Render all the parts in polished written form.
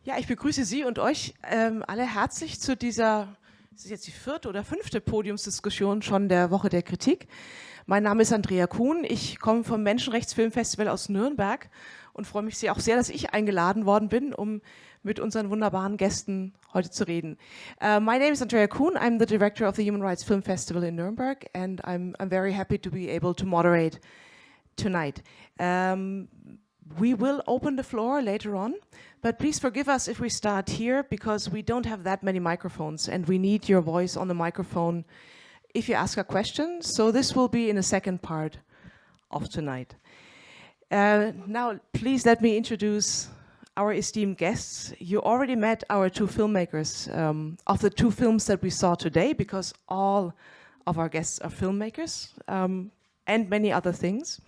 Ja, ich begrüße Sie und euch alle herzlich zu dieser, das ist jetzt die 4. oder 5. Podiumsdiskussion schon der Woche der Kritik. Mein Name ist Andrea Kuhn, ich komme vom Menschenrechtsfilmfestival aus Nürnberg und freue mich sehr, dass ich eingeladen worden bin, um mit unseren wunderbaren Gästen heute zu reden. My name is Andrea Kuhn, I'm the director of the Human Rights Film Festival in Nuremberg and I'm very happy to be able to moderate tonight. We will open the floor later on, but please forgive us if we start here because we don't have that many microphones and we need your voice on the microphone if you ask a question. So this will be in the second part of tonight. Now, please let me introduce our esteemed guests. You already met our two filmmakers of the two films that we saw today because all of our guests are filmmakers and many other things.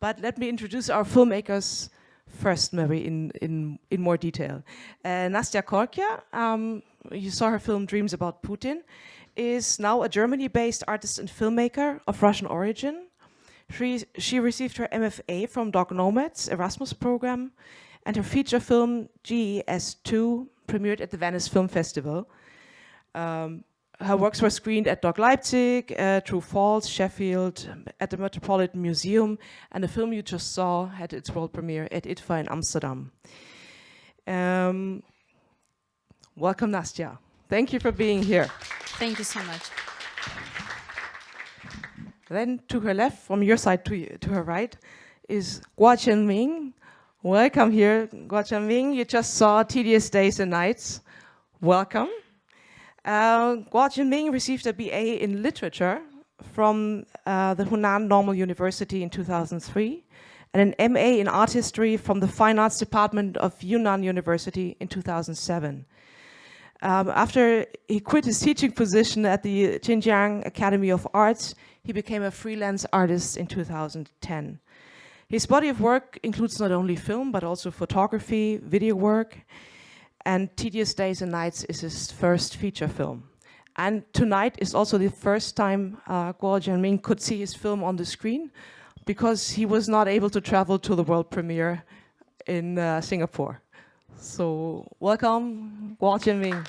But let me introduce our filmmakers first, maybe in more detail. Nastia Korkia, you saw her film Dreams About Putin, is now a Germany-based artist and filmmaker of Russian origin. She received her MFA from Dog Nomads Erasmus program, and her feature film GES2 premiered at the Venice Film Festival. Her works were screened at Dog Leipzig, True Falls, Sheffield, at the Metropolitan Museum, and the film you just saw had its world premiere at IDFA in Amsterdam. Welcome, Nastia. Thank you for being here. Thank you so much. Then to her left, from your side to her right, is Jinyan. Welcome here, Jinyan. You just saw Tedious Days and Nights. Welcome. Jinyan received a BA in literature from the Hunan Normal University in 2003 and an MA in art history from the Fine Arts Department of Yunnan University in 2007. After he quit his teaching position at the Jinyan Academy of Arts, he became a freelance artist in 2010. His body of work includes not only film, but also photography, video work, and Tedious Days and Nights is his first feature film. And tonight is also the first time Jinyan could see his film on the screen because he was not able to travel to the world premiere in Singapore. So welcome, Jinyan.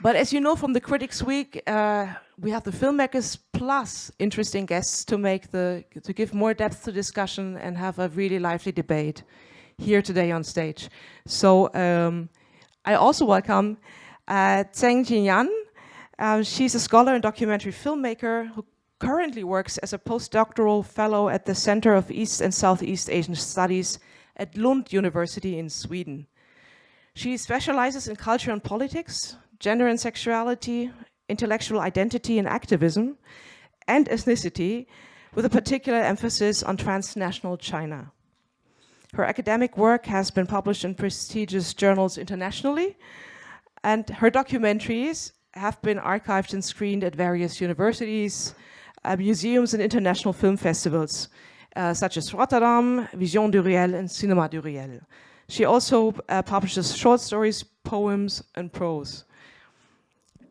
But as you know from the Critics Week, we have the filmmakers plus interesting guests to give more depth to discussion and have a really lively debate here today on stage. So I also welcome Zeng Jinyan. She's a scholar and documentary filmmaker who currently works as a postdoctoral fellow at the Center of East and Southeast Asian Studies at Lund University in Sweden. She specializes in culture and politics, gender and sexuality, intellectual identity and activism, and ethnicity, with a particular emphasis on transnational China. Her academic work has been published in prestigious journals internationally, and her documentaries have been archived and screened at various universities, museums, and international film festivals, such as Rotterdam, Vision du Réel, and Cinéma du Réel. She also publishes short stories, poems, and prose.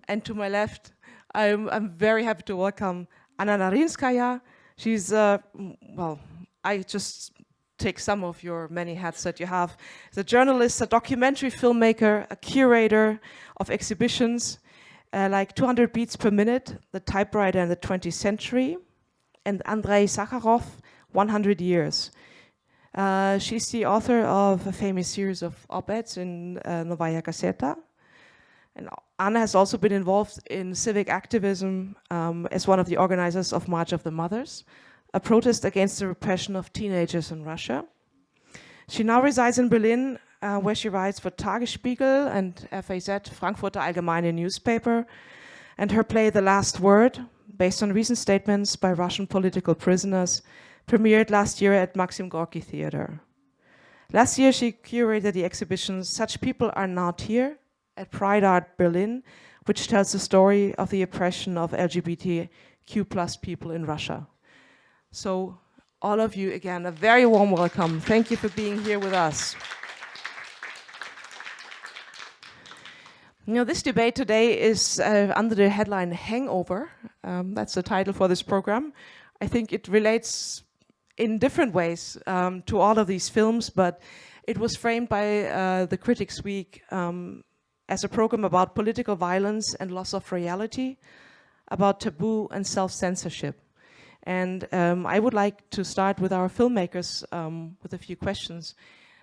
And to my left, I'm very happy to welcome Anna Narinskaya. She's, well, I just take some of your many hats that you have. As a journalist, a documentary filmmaker, a curator of exhibitions, like 200 Beats Per Minute, The Typewriter in the 20th Century, and Andrei Sakharov, 100 Years. She's the author of a famous series of op-eds in Novaya Gazeta. And Anna has also been involved in civic activism as one of the organizers of March of the Mothers, a protest against the repression of teenagers in Russia. She now resides in Berlin, where she writes for Tagesspiegel and FAZ, Frankfurter Allgemeine newspaper, and her play The Last Word, based on recent statements by Russian political prisoners, premiered last year at Maxim Gorky Theater. Last year, she curated the exhibition Such People Are Not Here at Pride Art Berlin, which tells the story of the oppression of LGBTQ+ people in Russia. So all of you, again, a very warm welcome. Thank you for being here with us. You know, this debate today is under the headline Hangover. That's the title for this program. I think it relates in different ways to all of these films, but it was framed by the Critics Week as a program about political violence and loss of reality, about taboo and self-censorship. And I would like to start with our filmmakers with a few questions.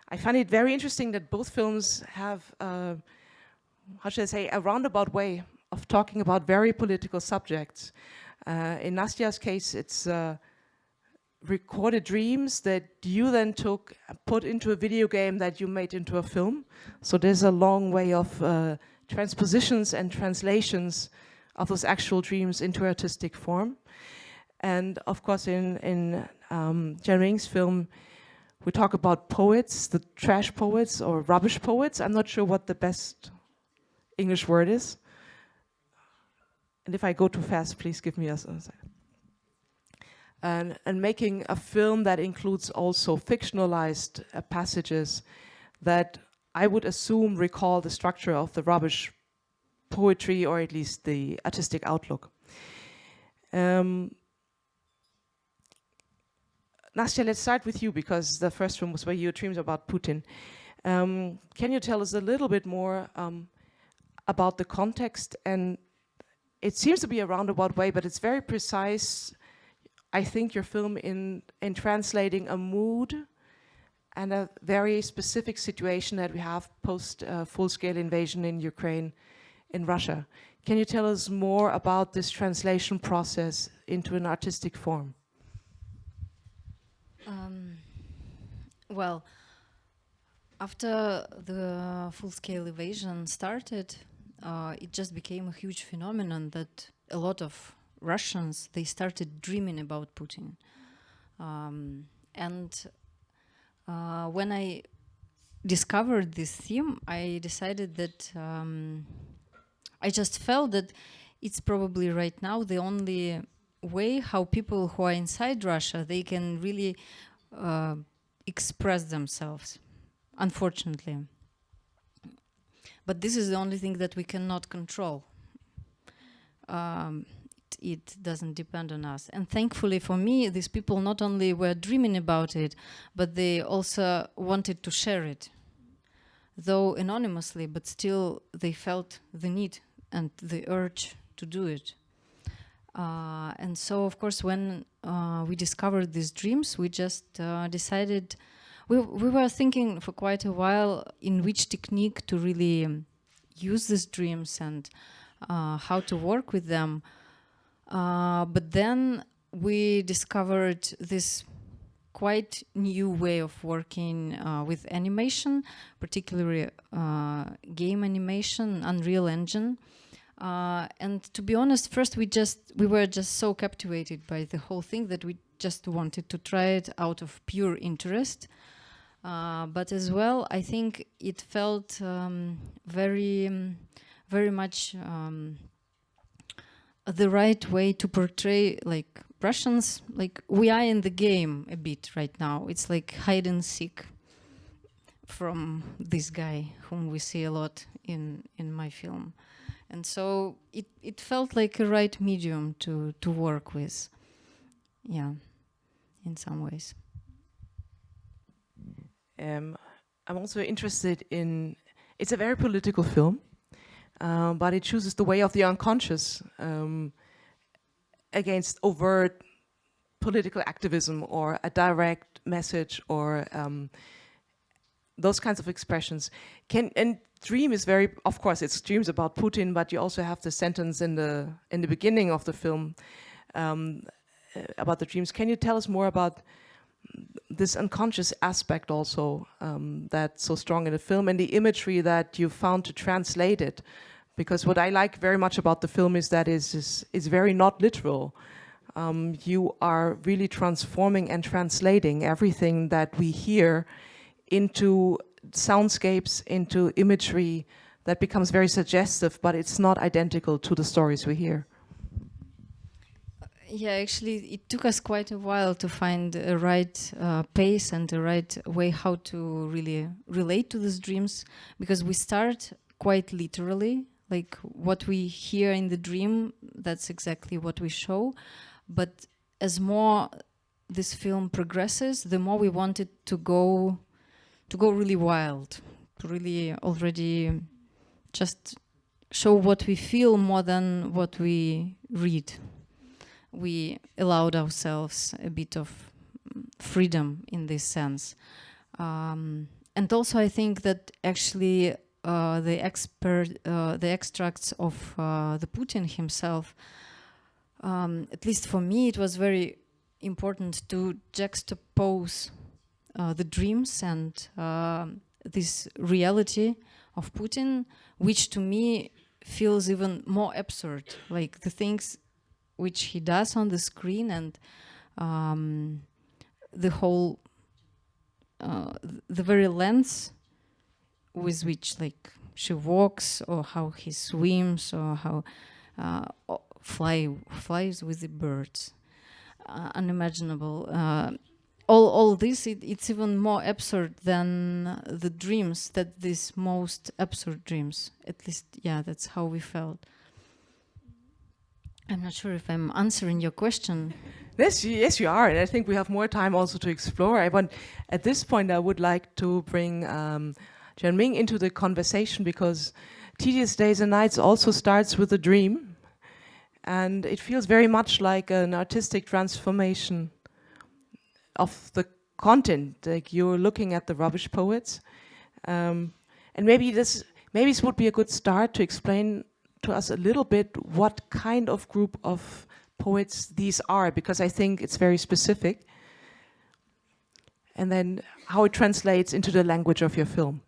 I find it very interesting that both films have, how should I say, a roundabout way of talking about very political subjects. In Nastia's case, it's recorded dreams that you then put into a video game that you made into a film. So there's a long way of transpositions and translations of those actual dreams into artistic form. And of course, in Jinyan's film, we talk about poets, the trash poets or rubbish poets. I'm not sure what the best English word is. And if I go too fast, please give me a second. And making a film that includes also fictionalized passages that I would assume recall the structure of the rubbish poetry, or at least the artistic outlook. Nastia, let's start with you, because the first film was where your dreams about Putin. Can you tell us a little bit more about the context? And it seems to be a roundabout way, but it's very precise, I think, your film in translating a mood and a very specific situation that we have post full-scale invasion in Ukraine, in Russia. Can you tell us more about this translation process into an artistic form? Well, after the full-scale invasion started, it just became a huge phenomenon that a lot of Russians, they started dreaming about Putin. When I discovered this theme, I decided that I just felt that it's probably right now the only way how people who are inside Russia, they can really express themselves, unfortunately. But this is the only thing that we cannot control. It doesn't depend on us. And thankfully for me, these people not only were dreaming about it, but they also wanted to share it. Though anonymously, but still they felt the need and the urge to do it. And so, of course, when we discovered these dreams, we just decided, we were thinking for quite a while in which technique to really use these dreams and how to work with them. But then we discovered this quite new way of working with animation, particularly game animation, Unreal Engine. And to be honest, first we were just so captivated by the whole thing that we just wanted to try it out of pure interest. But as well, I think it felt very much the right way to portray, like, Russians, like we are in the game a bit right now. It's like hide and seek from this guy whom we see a lot in my film. And so it felt like a right medium to work with, yeah, in some ways. I'm also interested in, it's a very political film, but it chooses the way of the unconscious against overt political activism or a direct message or those kinds of expressions. And dream is very, of course, it's dreams about Putin, but you also have the sentence in the beginning of the film about the dreams. Can you tell us more about this unconscious aspect also that's so strong in the film, and the imagery that you found to translate it? Because what I like very much about the film is that it's very not literal. You are really transforming and translating everything that we hear into soundscapes, into imagery that becomes very suggestive, but it's not identical to the stories we hear. Yeah, actually, it took us quite a while to find a right pace and the right way how to really relate to these dreams, because we start quite literally, like what we hear in the dream, that's exactly what we show. But as more this film progresses, the more we want it to go really wild, to really already just show what we feel more than what we read. We allowed ourselves a bit of freedom in this sense. And also I think that actually the extracts of the Putin himself, at least for me, it was very important to juxtapose the dreams and this reality of Putin, which to me feels even more absurd, like the things which he does on the screen and the whole, the very length with which like she walks, or how he swims, or how flies with the birds, unimaginable. All this, it's even more absurd than the dreams, that these most absurd dreams. At least, yeah, that's how we felt. I'm not sure if I'm answering your question. Yes, you are, and I think we have more time also to explore. At this point, I would like to bring Jinyan into the conversation, because Tedious Days and Nights also starts with a dream, and it feels very much like an artistic transformation of the content. Like you're looking at the rubbish poets, and maybe this would be a good start to explain to us a little bit what kind of group of poets these are, because I think it's very specific, and then how it translates into the language of your film.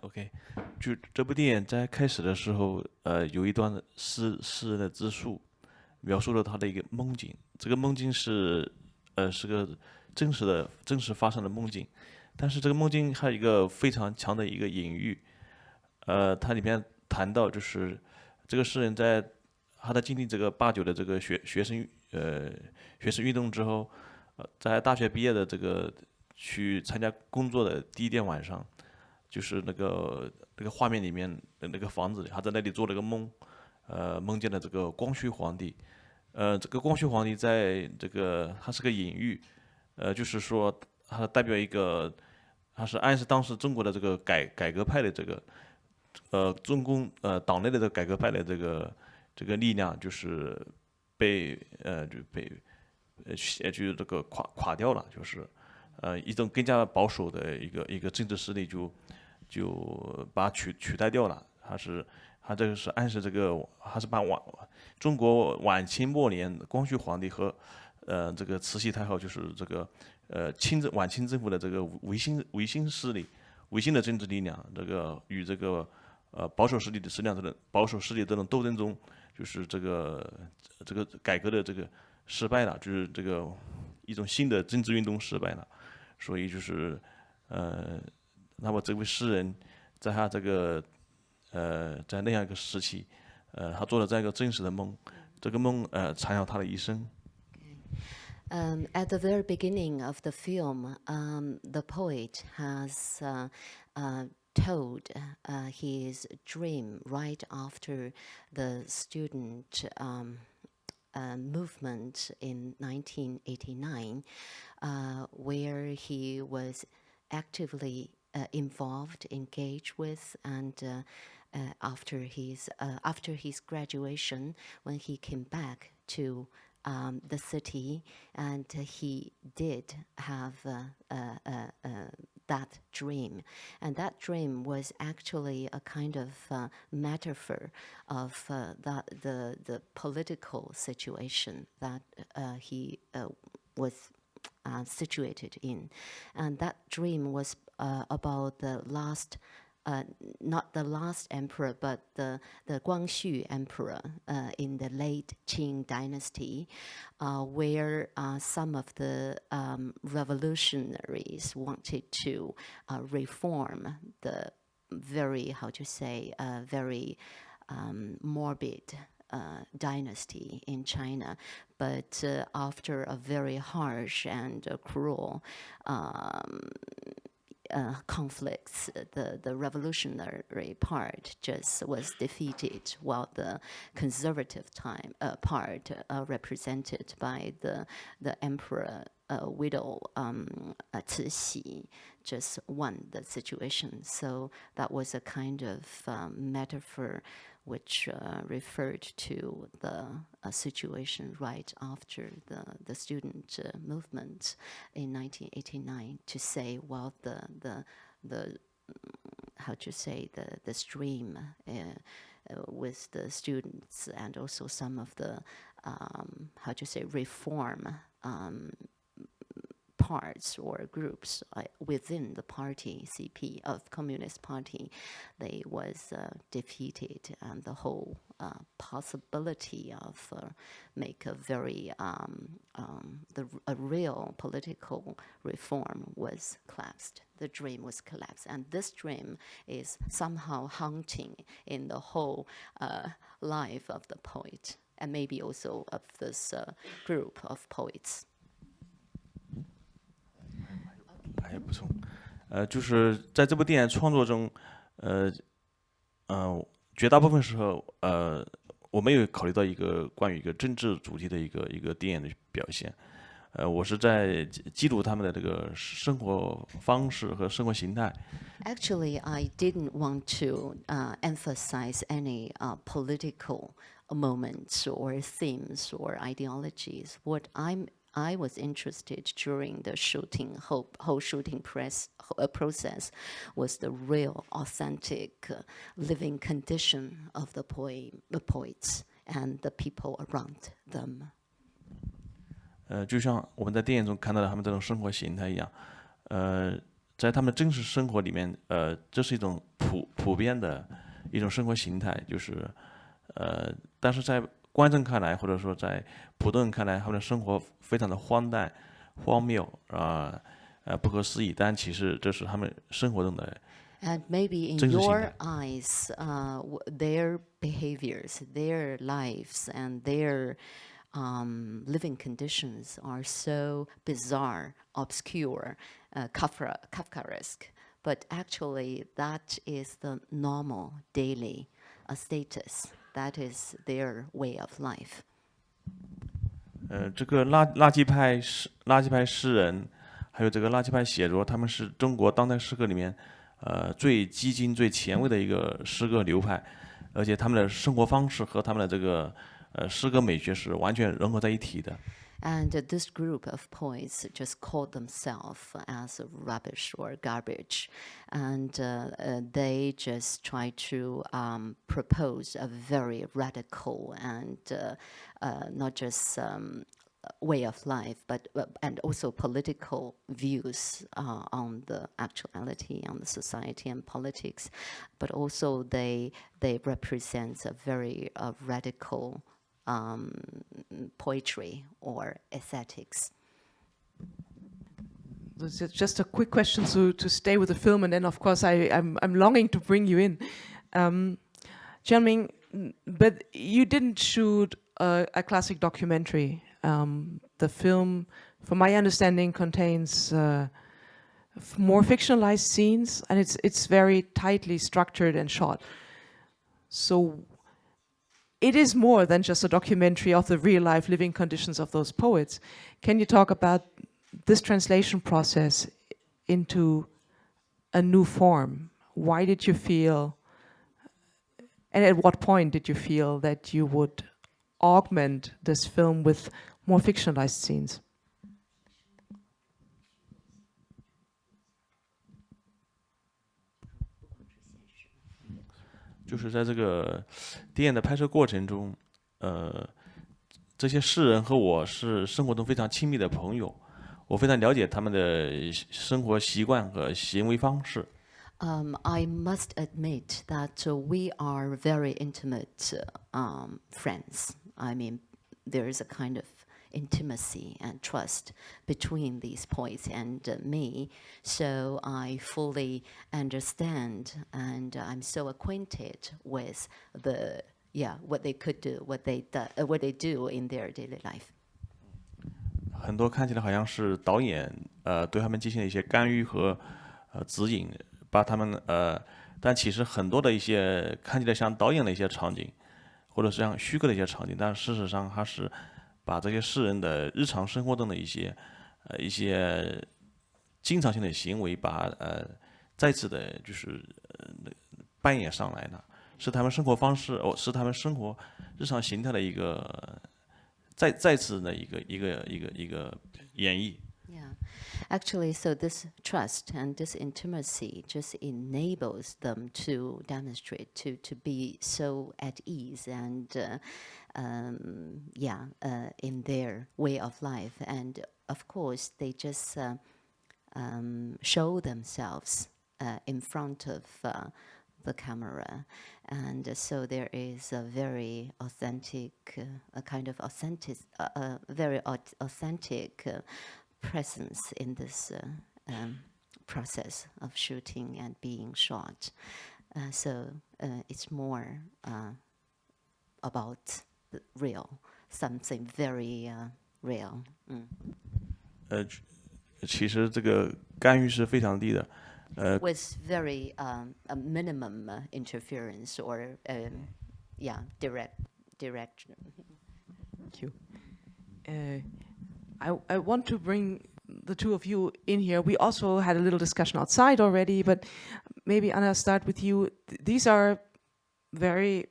OK， 就这部电影在开始的时候，有一段诗人的自述，描述了他的一个梦境。这个梦境是个真实发生的梦境，但是这个梦境还有一个非常强的一个隐喻。它里面谈到就是这个诗人在经历这个89的这个学生运动之后，在大学毕业的这个去参加工作的第一天晚上。就是那个画面里面的那个房子里，他在那里做了个梦，梦见了这个光绪皇帝，这个光绪皇帝在这个他是个隐喻，就是说他代表一个，他是暗示当时中国的这个改革派的这个，中共党内的这个改革派的这个力量，就是被就这个垮掉了，就是一种更加保守的一个政治势力就把它取代掉了。他这个是暗示这个，他是把中国晚清末年光绪皇帝和这个慈禧太后，就是这个晚清政府的这个维新势力、维新的政治力量，这个与这个保守势力的这种斗争中，就是这个改革的这个失败了，就是这个一种新的政治运动失败了。所以就是那么这位诗人在他这个在那样一个时期，他做了这样一个真实的梦，这个梦缠绕他的一生。At the very beginning of the film, the poet has told his dream right after the student movement in 1989, where he was actively involved, engaged with, and after his graduation, when he came back to the city, and he did have that dream, and that dream was actually a kind of metaphor of the political situation that he was situated in, and that dream was about the last. Not the last emperor, but the Guangxu emperor in the late Qing dynasty, where some of the revolutionaries wanted to reform the very, very morbid dynasty in China. But after a very harsh and cruel conflicts, the revolutionary part just was defeated, while the conservative part represented by the emperor widow Cixi just won the situation. So that was a kind of metaphor which referred to the situation right after the student movement in 1989, to say, well, the how to say, the stream with the students, and also some of the how to say, reform parts or groups within the party CP of Communist Party, they was defeated, and the whole possibility of make a very a real political reform was collapsed. The dream was collapsed, and this dream is somehow haunting in the whole life of the poet, and maybe also of this group of poets. 还补充，就是在这部电影创作中，绝大部分时候，我没有考虑到一个关于一个政治主题的一个电影的表现，我是在记录他们的这个生活方式和生活形态。Actually, I didn't want to emphasize any political moments or themes or ideologies. What I was interested during the shooting, whole shooting process, was the real, authentic, living condition of the poets and the people around them. 就像我们在电影中看到的他们这种生活形态一样，在他们真实生活里面，这是一种普遍的一种生活形态，就是但是在观众看来，或者说在普通人看来，他们的生活非常的荒诞、荒谬不可思议，但其实这是他们生活中的。And maybe in your eyes, their behaviors, their lives, and their living conditions are so bizarre, obscure, Kafkaesque. But actually, that is the normal daily status. That is their way of life. 这个垃圾派诗人，还有这个垃圾派写作，他们是中国当代诗歌里面最激进、最前卫的一个诗歌流派，而且他们的生活方式和他们的这个诗歌美学是完全融合在一起的。And this group of poets just called themselves as rubbish or garbage. And they just try to propose a very radical and not just way of life, but and also political views on the actuality, on the society and politics. But also they represent a very radical poetry or aesthetics. Just a quick question to stay with the film, and then of course I'm longing to bring you in. Jinyan, but you didn't shoot a classic documentary. The film, from my understanding, contains more fictionalized scenes, and it's very tightly structured and shot. So it is more than just a documentary of the real life living conditions of those poets. Can you talk about this translation process into a new form? Why did you feel, and at what point did you feel that you would augment this film with more fictionalized scenes? 就是在这个电影的拍摄过程中，这些诗人和我是生活中非常亲密的朋友，我非常了解他们的生活习惯和行为方式。I must admit that we are very intimate friends. I mean, there is a kind of intimacy and trust between these poets and me. So I fully understand, and I'm so acquainted with what they could do, what they do in their daily life. 很多看起来好像是导演对他们进行了一些干预和指引，把他们但其实很多的一些看起来像导演的一些场景，或者是像虚构的一些场景，但事实上它是把这些诗人的日常生活中的一些经常性的行为，把再次的就是扮演上来了，是他们生活方式是他们生活日常形态的一个再次的一个演绎。Yeah, actually, so this trust and this intimacy just enables them to demonstrate, to be so at ease and, in their way of life. And of course, they just show themselves in front of the camera. And so there is a very authentic, a kind of authentic, very authentic presence in this process of shooting and being shot. So it's more about the real, something very real. 其实这个干预是非常低的。With very a minimum interference or direct direction. Thank you. I want to bring the two of you in here. We also had a little discussion outside already, but maybe Anna, start with you. These are we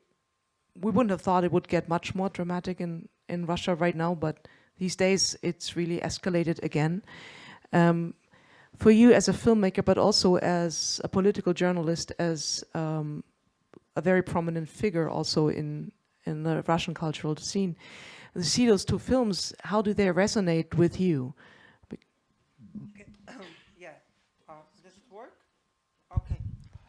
wouldn't have thought it would get much more dramatic in Russia right now, but these days it's really escalated again. For you as a filmmaker, but also as a political journalist, as a very prominent figure also in the Russian cultural scene, to see those two films, how do they resonate with you? Okay. Does it work? Okay.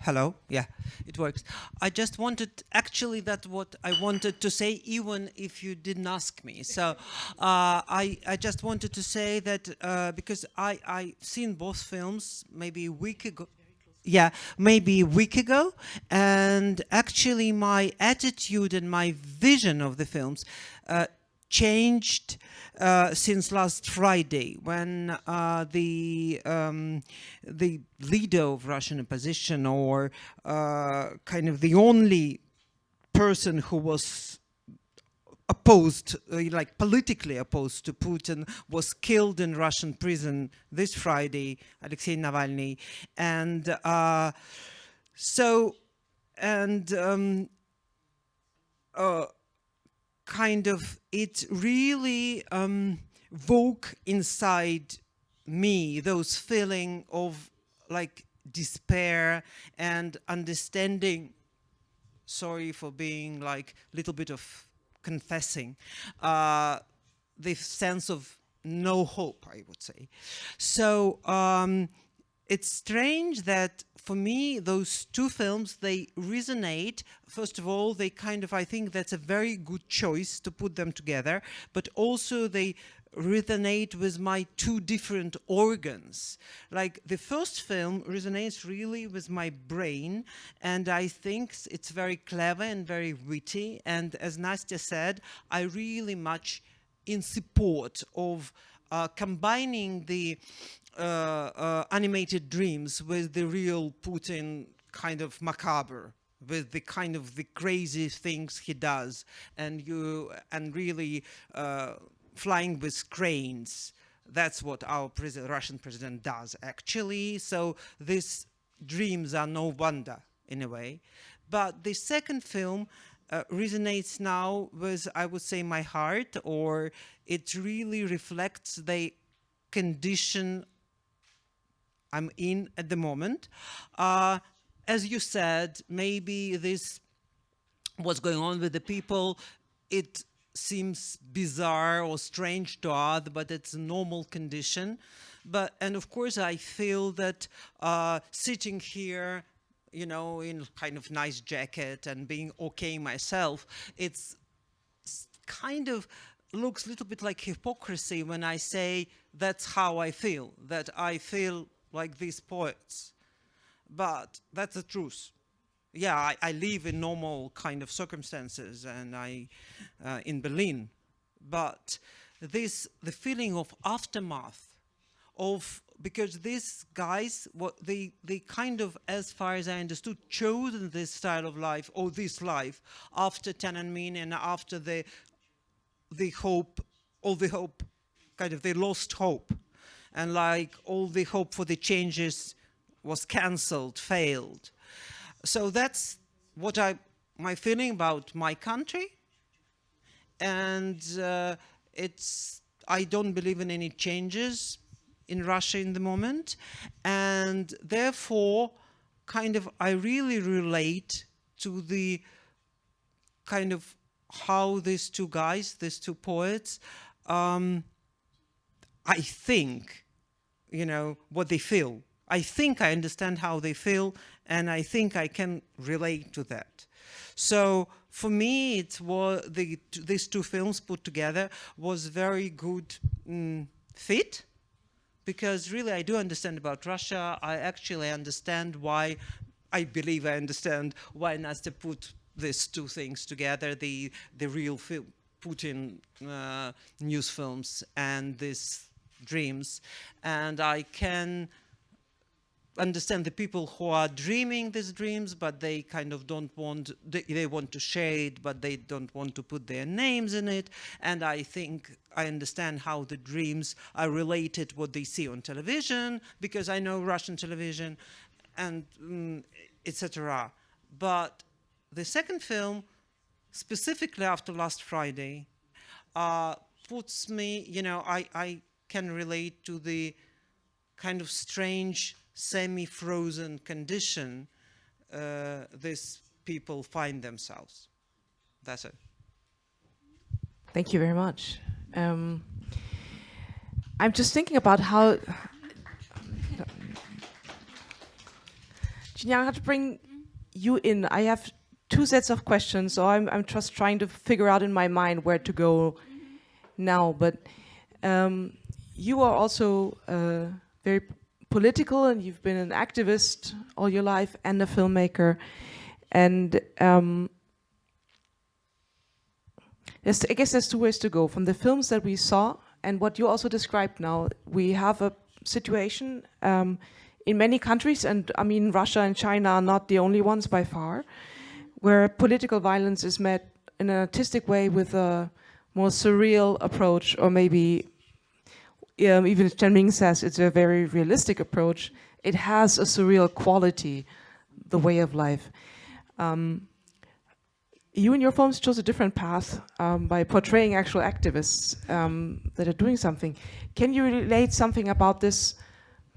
Hello. Yeah, it works. I just wanted, actually, that's what I wanted to say, even if you didn't ask me. So I just wanted to say that because I seen both films maybe a week ago. Yeah, maybe a week ago, and actually my attitude and my vision of the films changed since last Friday, when the leader of Russian opposition, or kind of the only person who was opposed, like politically opposed to Putin, was killed in Russian prison this Friday, Alexei Navalny. And kind of it really woke inside me those feeling of like despair and understanding. Sorry for being like a little bit of confessing, this sense of no hope, I would say. So it's strange that for me, those two films, they resonate. First of all, they kind of, I think that's a very good choice to put them together, but also they resonate with my two different organs. Like the first film resonates really with my brain, and I think it's very clever and very witty. And as Nastia said, I really much in support of combining the animated dreams with the real Putin kind of macabre, with the kind of the crazy things he does, and really flying with cranes. That's what our Russian president does, actually. So these dreams are no wonder, in a way. But the second film resonates now with, I would say, my heart, or it really reflects the condition I'm in at the moment. As you said, maybe this, what's going on with the people, it seems bizarre or strange to us, but it's a normal condition. And of course, I feel that sitting here, you know, in kind of nice jacket and being okay myself, it's kind of looks a little bit like hypocrisy when I say that's how I feel, that I feel like these poets. But that's the truth. Yeah, I live in normal kind of circumstances, and I in Berlin. But the feeling of aftermath, of because these guys, they kind of, as far as I understood, chosen this style of life, or this life, after Tiananmen and after the hope, all the hope, kind of they lost hope. And like all the hope for the changes was cancelled, failed. So that's what my feeling about my country. And I don't believe in any changes in Russia in the moment. And therefore, kind of, I really relate to the kind of how these two guys, these two poets, I think, what they feel. I think I understand how they feel, and I think I can relate to that. So for me, it was these two films put together was very good fit, because really I do understand about Russia. I actually understand why, I believe I understand why Nastia put these two things together, the real Putin news films and these dreams. And I can understand the people who are dreaming these dreams, but they kind of don't want, they want to share it, but they don't want to put their names in it. And I think I understand how the dreams are related what they see on television, because I know Russian television, and etc. But the second film, specifically after last Friday, puts me, I can relate to the kind of strange semi-frozen condition these people find themselves. That's it. Thank you very much. I'm just thinking about how Jinyan, I have to bring you in. I have two sets of questions, so I'm just trying to figure out in my mind where to go now. But you are also very political, and you've been an activist all your life and a filmmaker. And I guess there's two ways to go. From the films that we saw and what you also described now, we have a situation in many countries, and I mean Russia and China are not the only ones by far, where political violence is met in an artistic way with a more surreal approach, or maybe even Censorship says it's a very realistic approach. It has a surreal quality, the way of life. You in your films chose a different path by portraying actual activists that are doing something. Can you relate something about this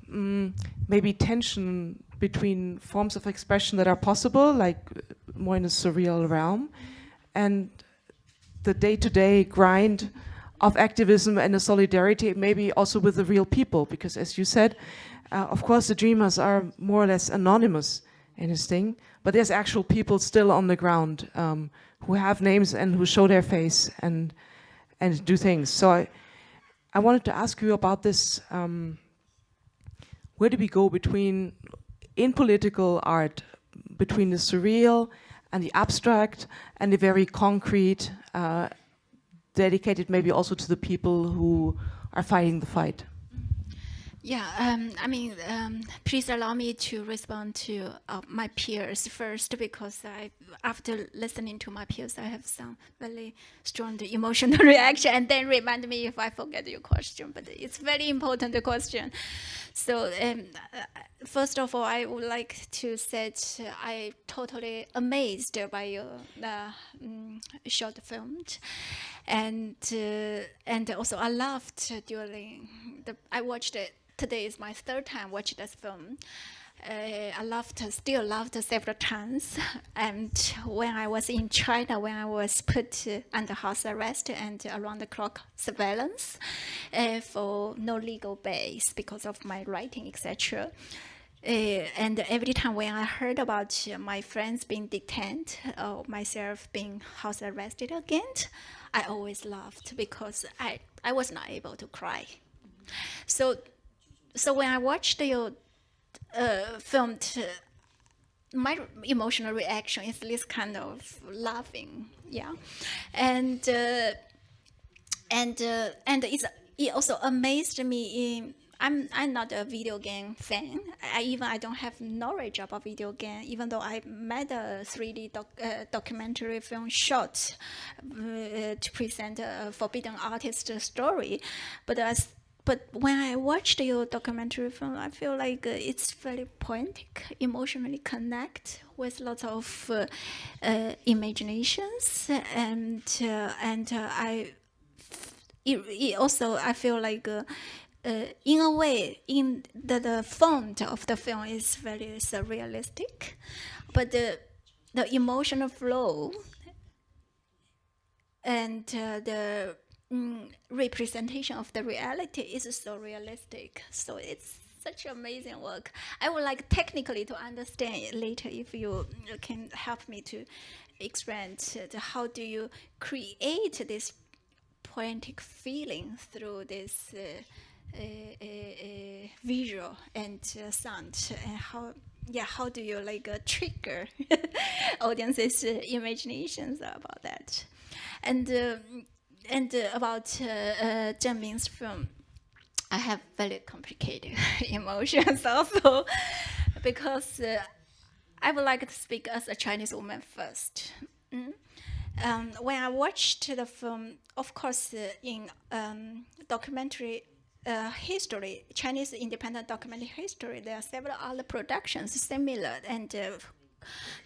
maybe tension between forms of expression that are possible, like more in a surreal realm, and the day-to-day grind of activism and the solidarity, maybe also with the real people? Because as you said, of course the dreamers are more or less anonymous in this thing, but there's actual people still on the ground who have names and who show their face and do things. So I wanted to ask you about this. Where do we go between, in political art, between the surreal and the abstract and the very concrete, dedicated maybe also to the people who are fighting the fight? Yeah, please allow me to respond to my peers first, because after listening to my peers, I have some very strong emotional reaction, and then remind me if I forget your question, but it's very important question. So first of all, I would like to say I totally amazed by your short film, and also I laughed during I watched it. Today is my third time watching this film. I still laughed several times. And when I was in China, when I was put under house arrest and around the clock surveillance for no legal base because of my writing, etc. And every time when I heard about my friends being detained or myself being house arrested again, I always laughed because I was not able to cry. So when I watched your film, my emotional reaction is this kind of laughing, yeah, and it also amazed me. I'm not a video game fan. I don't have knowledge about video game, even though I made a 3D documentary film short to present a forbidden artist story. But when I watched your documentary film, I feel like it's very poetic, emotionally connect with lots of imaginations, and it also I feel like in a way in the font of the film is very surrealistic, but the emotional flow and the representation of the reality is so realistic. So it's such amazing work. I would like technically to understand it later if you can help me to explain how do you create this poetic feeling through this visual and sound, and how do you like trigger audiences' imaginations about that, and about Zehnming's film, I have very complicated emotions also, because I would like to speak as a Chinese woman first. When I watched the film, of course, in documentary history, Chinese independent documentary history, there are several other productions similar, and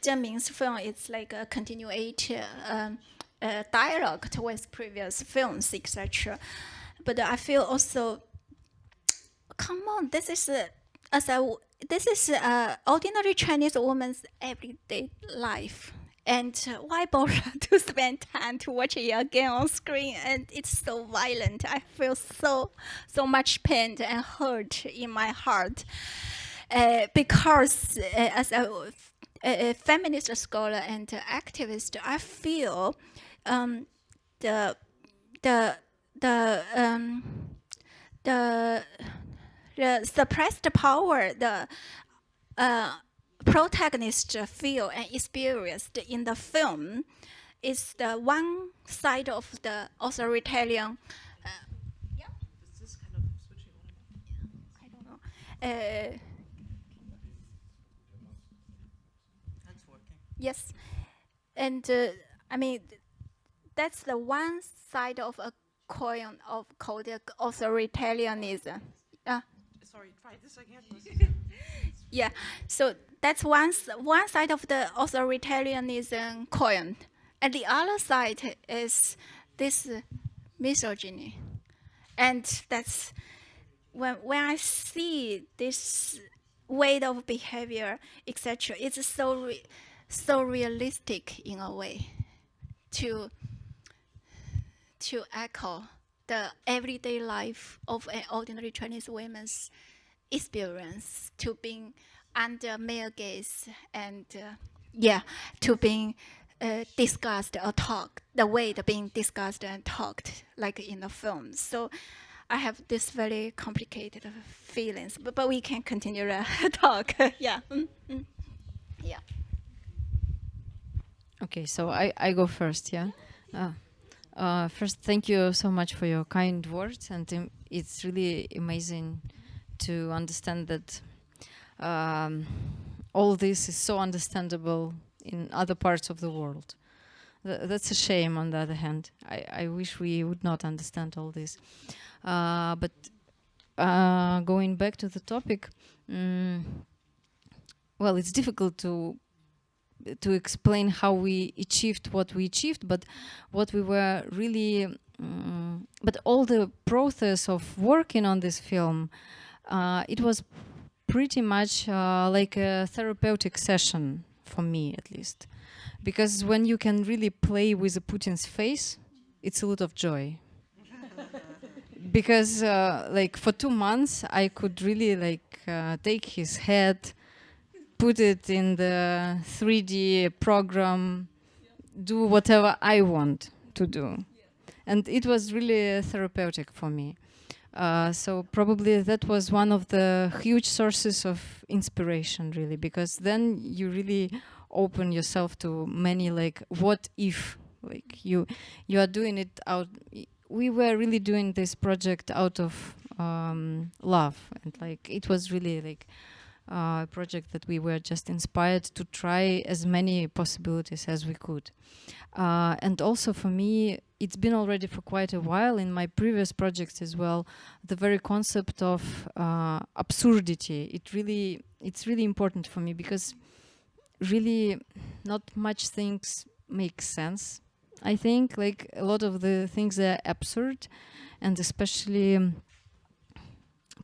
Zehnming's film is like a continuation dialogue with previous films, etc. But I feel also, come on, this is ordinary Chinese woman's everyday life. And why bother to spend time to watch it again on screen? And it's so violent. I feel so much pain and hurt in my heart, because as a feminist scholar and activist, I feel the suppressed power, the protagonist feel and experienced in the film is the one side of the authoritarian. Yeah. Is this kind of switching on? I don't know. That's working. Yes, and I mean that's the one side of a coin of called authoritarianism. Sorry, try this again. Yeah, so that's one side of the authoritarianism coin, and the other side is this misogyny, and that's when I see this way of behavior, etc. It's so realistic in a way to echo the everyday life of an ordinary Chinese woman's experience, to being under male gaze and to being discussed or talked, the way they're being discussed and talked like in the film. So I have this very complicated feelings, but we can continue to talk. Yeah. Yeah. Okay, so I go first, yeah? First, thank you so much for your kind words, and it's really amazing to understand that all this is so understandable in other parts of the world. That's a shame, on the other hand. I wish we would not understand all this. But going back to the topic, well, it's difficult to explain how we achieved what we achieved, but what we were really, but all the process of working on this film, it was pretty much like a therapeutic session for me, at least, because when you can really play with Putin's face, it's a lot of joy. Because like for 2 months, I could really like take his head, put it in the 3D program, do whatever I want to do. And it was really therapeutic for me. So probably that was one of the huge sources of inspiration, really, because then you really open yourself to many, like, what if, like, you are doing it out. We were really doing this project out of love, and like it was really like a project that we were just inspired to try as many possibilities as we could. And also for me, it's been already for quite a while in my previous projects as well, the very concept of absurdity. It's really important for me, because really not much things make sense. I think like a lot of the things are absurd, and especially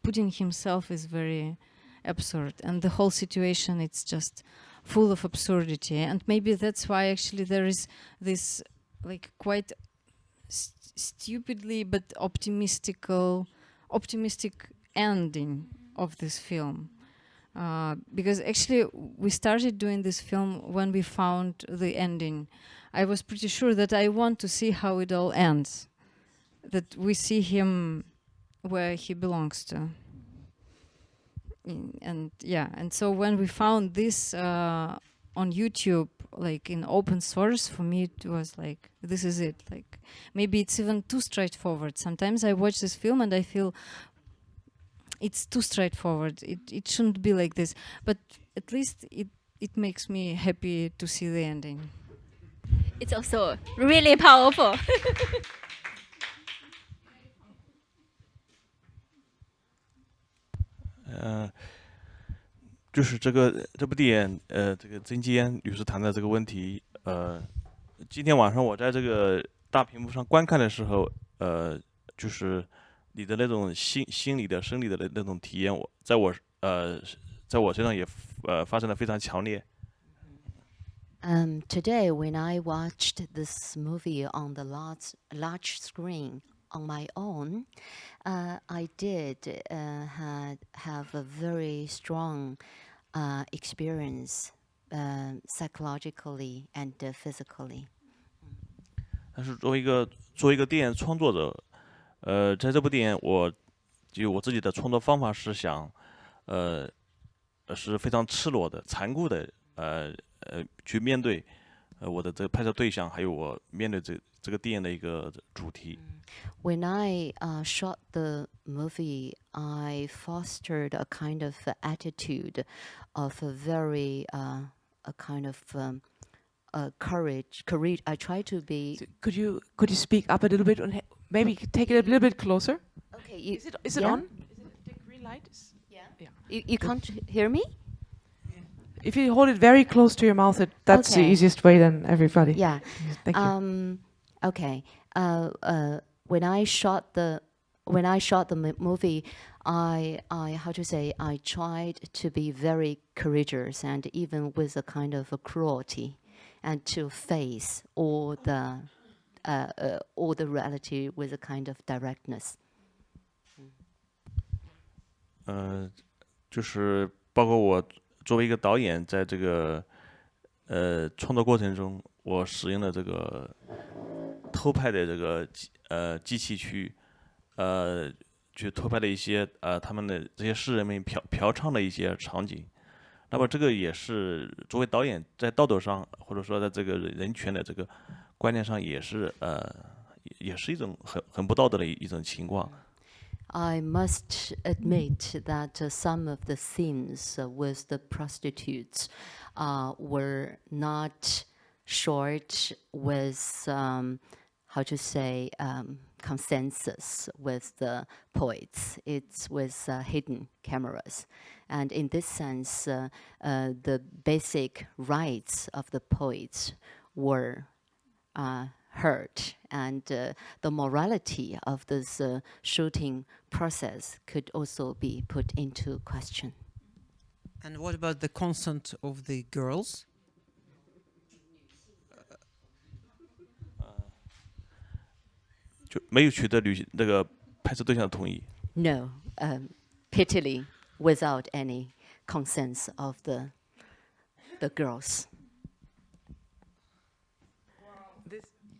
Putin himself is very absurd, and the whole situation, it's just full of absurdity. And maybe that's why actually there is this like quite stupidly but optimistic ending of this film. Because actually we started doing this film when we found the ending. I was pretty sure that I want to see how it all ends, that we see him where he belongs to. And yeah, and so when we found this on YouTube, like in open source, for me it was like, this is it. Like maybe it's even too straightforward. Sometimes I watch this film and I feel it's too straightforward. It shouldn't be like this. But at least it makes me happy to see the ending. It's also really powerful. 就是这部电影，这个曾纪嫣女士谈的这个问题，今天晚上我在这个大屏幕上观看的时候，就是你的那种心理的、生理的那种体验，在我身上也发生的非常强烈。Today, when I watched this movie on the large screen on my own, I did have a very strong experience psychologically and physically. 但是作为一个电影创作者，在这部电影我自己的创作方法是想，是非常赤裸的、残酷的，去面对我的这个拍摄对象，还有我面对这个电影的一个主题。When I shot the movie, I fostered a kind of attitude of a very a kind of courage. I try to be. So could you speak up a little bit and maybe take it a little bit closer? Okay. Is it on? Is it the green light? Yeah. You can't hear me? If you hold it very close to your mouth, that's the easiest way. Then everybody. Yeah. Thank you. Okay. When I shot the movie, I tried to be very courageous, and even with a kind of a cruelty, and to face all the reality with a kind of directness. 就是包括我作为一个导演，在这个创作过程中，我使用了这个偷拍的这个机器去偷拍了一些他们的这些诗人们嫖娼的一些场景。那么这个也是作为导演在道德上，或者说在这个人权的这个观念上，也是一种很不道德的一种情况。I must admit that some of the themes with the prostitutes were not short with consensus with the poets. It's with hidden cameras. And in this sense, the basic rights of the poets were hurt, and the morality of this shooting process could also be put into question. And what about the consent of the girls? 就没有取得那个拍摄对象的同意。No, pitifully, without any consent of the girls.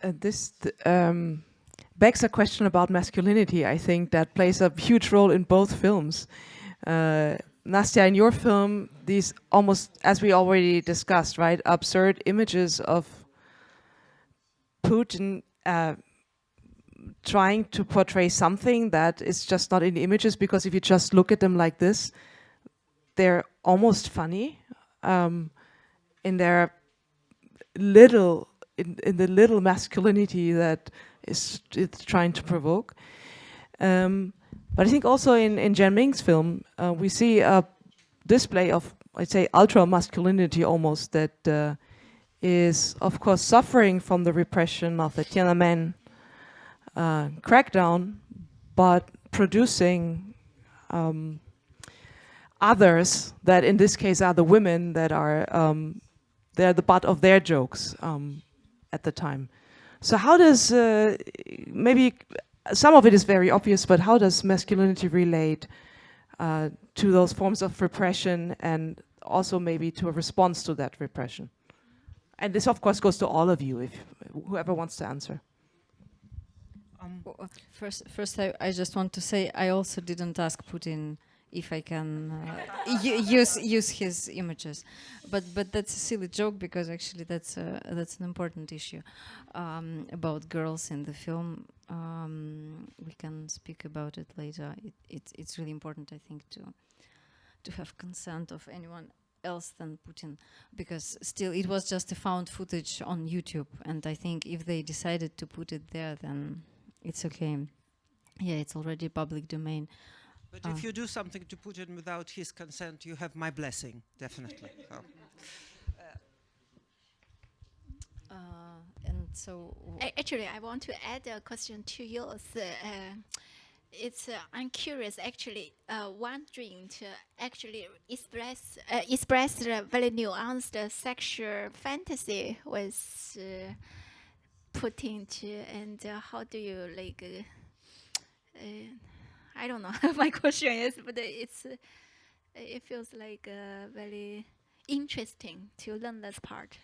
This begs a question about masculinity, I think, that plays a huge role in both films. Nastia, in your film, these almost, as we already discussed, right, absurd images of Putin trying to portray something that is just not in the images, because if you just look at them like this, they're almost funny in their little, in the little masculinity that it's trying to provoke. But I think also in Zehnming's film, we see a display of, I'd say, ultra masculinity almost, that is of course suffering from the repression of the Tiananmen crackdown, but producing others that in this case are the women that are they're the butt of their jokes at the time. So how does maybe some of it is very obvious, but how does masculinity relate to those forms of repression, and also maybe to a response to that repression? And this of course goes to all of you, if whoever wants to answer. First, I just want to say I also didn't ask Putin if I can use his images, but that's a silly joke, because actually that's an important issue about girls in the film. We can speak about it later. It's really important, I think, to have consent of anyone else than Putin, because still it was just a found footage on YouTube, and I think if they decided to put it there, then it's okay. Yeah, it's already public domain. But if you do something to Putin without his consent, you have my blessing, definitely. And so Actually, I want to add a question to yours. I'm curious. Actually, one dream to actually express the very nuanced sexual fantasy was put into, and how do you like? I don't know. My question is, but it feels like very interesting to learn this part.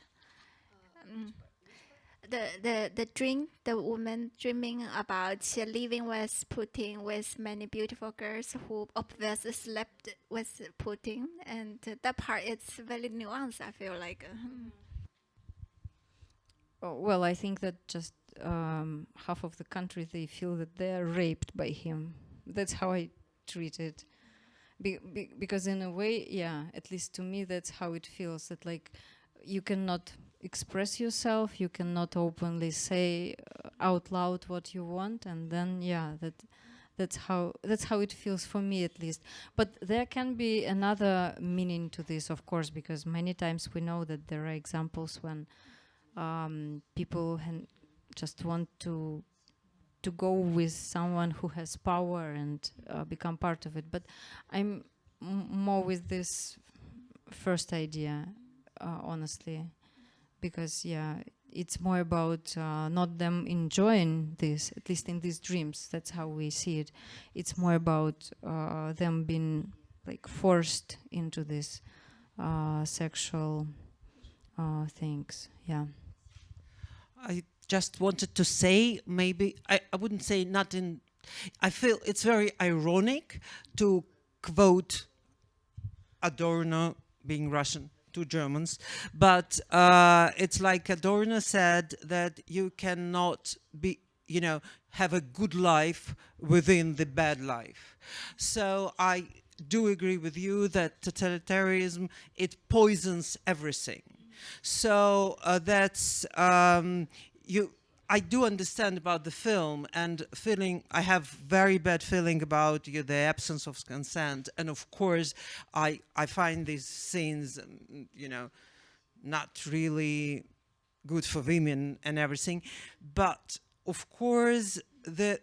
The dream, the woman dreaming about living with Putin, with many beautiful girls who obviously slept with Putin, and that part is very nuanced, I feel like. well, I think that just half of the country, they feel that they are raped by him. That's how I treat it. Because in a way, yeah, at least to me, that's how it feels, that like you cannot express yourself, you cannot openly say out loud what you want, and then yeah, that's how it feels for me, at least. But there can be another meaning to this, of course, because many times we know that there are examples when people just want to go with someone who has power and become part of it. But I'm more with this first idea, honestly, because yeah, it's more about not them enjoying this, at least in these dreams. That's how we see it. It's more about them being like forced into this sexual things. Yeah. I just wanted to say, maybe, I wouldn't say not in, I feel it's very ironic to quote Adorno, being Russian, to Germans, but it's like Adorno said that you cannot be, have a good life within the bad life. So I do agree with you that totalitarianism, it poisons everything. So that's I do understand about the film, and I have very bad feeling about the absence of consent, and of course I find these scenes not really good for women and everything, but of course there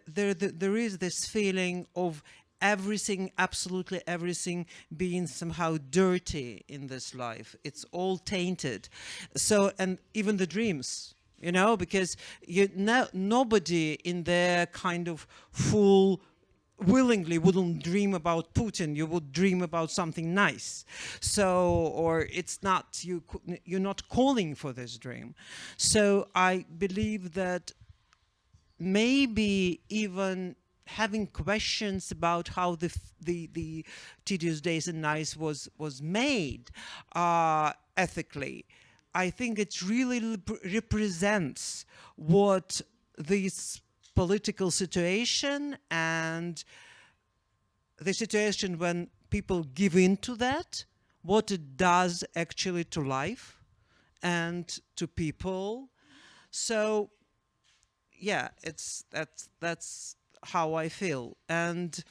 is this feeling of everything, absolutely everything, being somehow dirty in this life. It's all tainted. So, and even the dreams, because nobody in their kind of full willingly wouldn't dream about Putin. You would dream about something nice. So, or it's not, you're not calling for this dream. So I believe that maybe even having questions about how the Tedious Days and Nights was made ethically, I think it really represents what these political situation and the situation when people give in to that, what it does actually to life and to people. So yeah, that's how I feel. And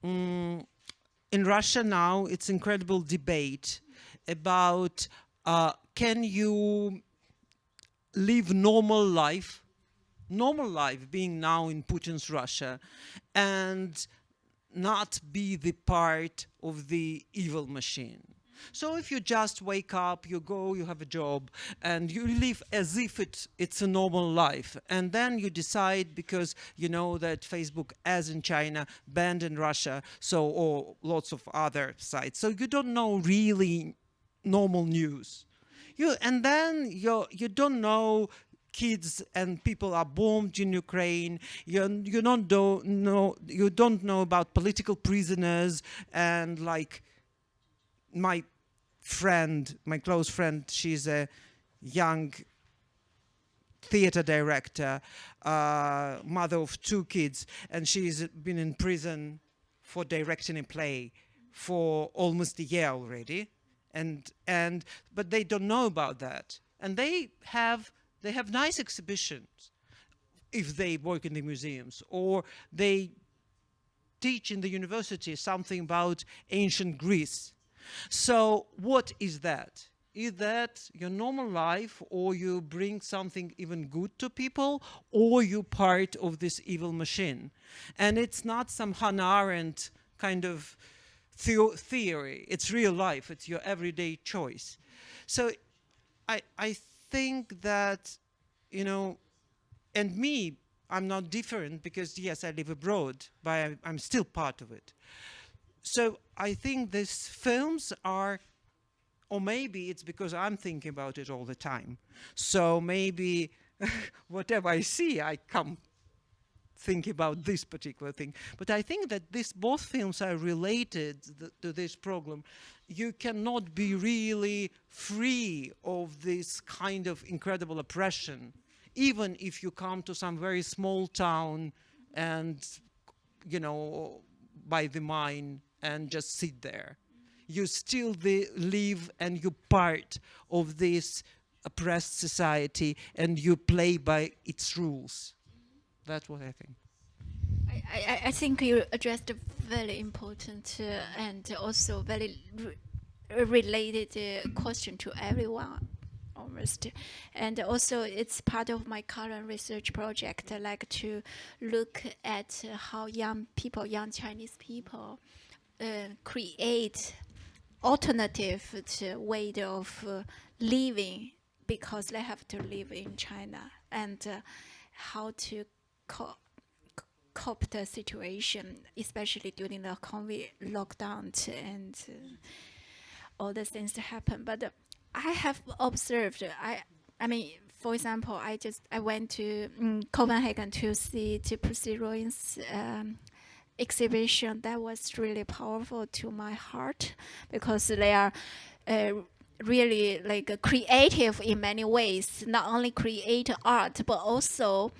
in Russia now, it's incredible debate about can you live normal life being now in Putin's Russia, and not be the part of the evil machine. So if you just wake up, you go, you have a job, and you live as if it's a normal life, and then you decide, because you know that Facebook, as in China, banned in Russia, so, or lots of other sites, so you don't know really normal news. And then you don't know kids and people are bombed in Ukraine. You don't know about political prisoners, and like my close friend, she's a young theater director, mother of 2 kids, and she's been in prison for directing a play for almost a year already, but they don't know about that, and they have nice exhibitions if they work in the museums, or they teach in the university something about ancient Greece. So what is that? Is that your normal life, or you bring something even good to people, or you part of this evil machine? And it's not some Hannah Arendt kind of theory. It's real life. It's your everyday choice. So I think that, you know, and me, I'm not different, because yes, I live abroad, but I'm still part of it. So I think these films are, or maybe it's because I'm thinking about it all the time. So maybe whatever I see, I come think about this particular thing. But I think that both films are related to this problem. You cannot be really free of this kind of incredible oppression, even if you come to some very small town and, you know, by the mine and just sit there. You still live, and you're part of this oppressed society, and you play by its rules. That's what I think. I think you addressed a very important and also very related question to everyone, almost. And also it's part of my current research project. I like to look at how young Chinese people create alternative way of living, because they have to live in China, and how to cope the situation, especially during the COVID lockdown and all the things that happen. But I have observed, I mean, for example, I went to Copenhagen to see Pussy Ruins exhibition. That was really powerful to my heart, because they are really like creative in many ways. Not only create art, but also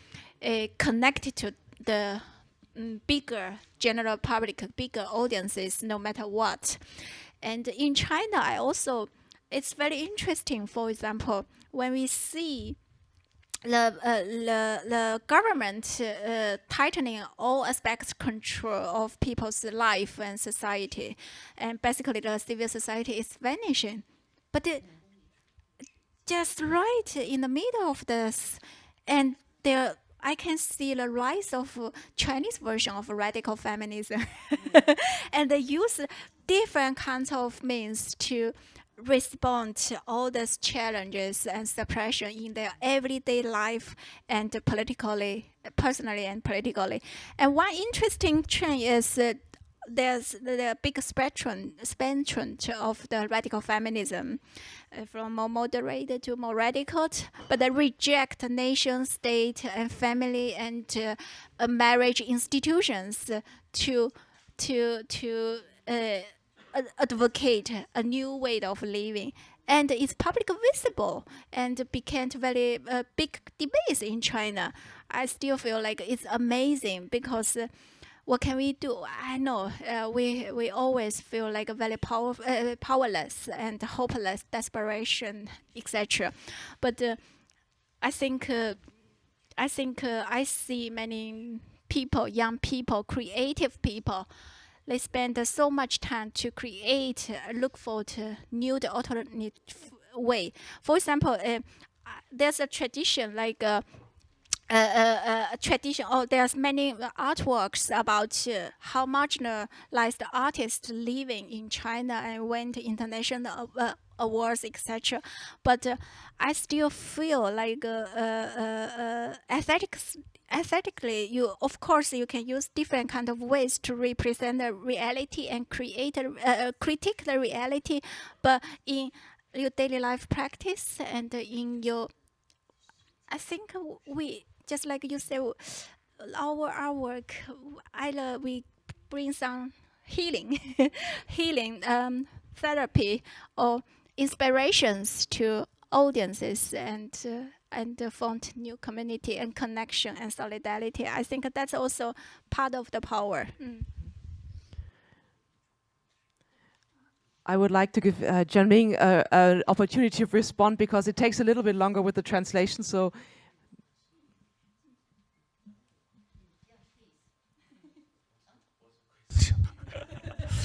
connected to the bigger general public, bigger audiences, no matter what. And in China, it's very interesting. For example, when we see the government tightening all aspects control of people's life and society, and basically the civil society is vanishing. But just right in the middle of this, and I can see the rise of Chinese version of radical feminism, and they use different kinds of means to respond to all these challenges and suppression in their everyday life, and personally and politically. And one interesting trend is there's the big spectrum of the radical feminism, from more moderate to more radical, but they reject nation state and family and marriage institutions to advocate a new way of living. and it's public visible and became very big debates in China. I still feel like it's amazing because what can we do? I know we always feel like very powerless and hopeless, desperation, etc. But I think I see many people, young people, creative people. They spend so much time to create, look for the new, the alternate way. For example, there's a tradition like. Tradition, or there's many artworks about how marginalized artists living in China and went to international awards, etc. But I still feel like aesthetically, you of course you can use different kind of ways to represent the reality and create critique the reality, but in your daily life practice and in your, I think we, just like you said, our work, either we bring some healing, therapy, or inspirations to audiences and found new community and connection and solidarity. I think that's also part of the power. I would like to give Jinyan an opportunity to respond because it takes a little bit longer with the translation. So,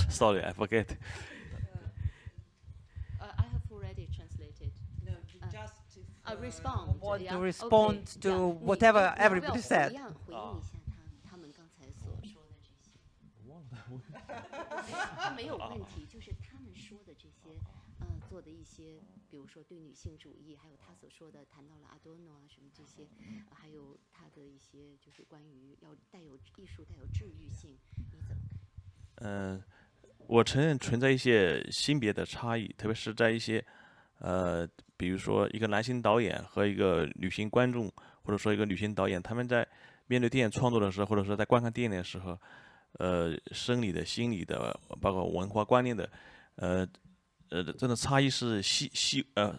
sorry, I forget. I have already translated. No, just respond. Want yeah? to respond Okay. to Yeah. whatever 你要不要 everybody said. 回应一下他们刚才所说的这些？没有问题，就是他们说的这些，做的一些，比如说对女性主义，还有他所说的谈到了阿多诺啊什么这些，还有他的一些就是关于要带有艺术带有治愈性，你怎么看？我承认存在一些性别的差异，特别是在一些比如说一个男性导演和一个女性观众，或者说一个女性导演，他们在面对电影创作的时候，或者说在观看电影的时候，生理的、心理的，包括文化观念的，这种差异是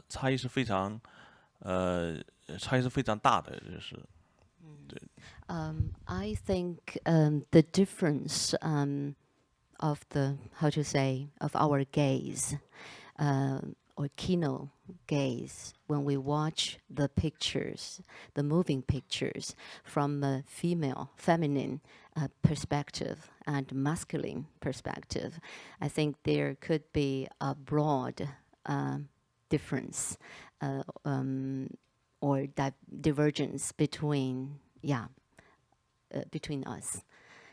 差异是非常大的，就是对。I think the difference of the, how to say, of our gaze or Kino gaze when we watch the pictures, the moving pictures from a feminine perspective and masculine perspective, I think there could be a broad difference or divergence between us.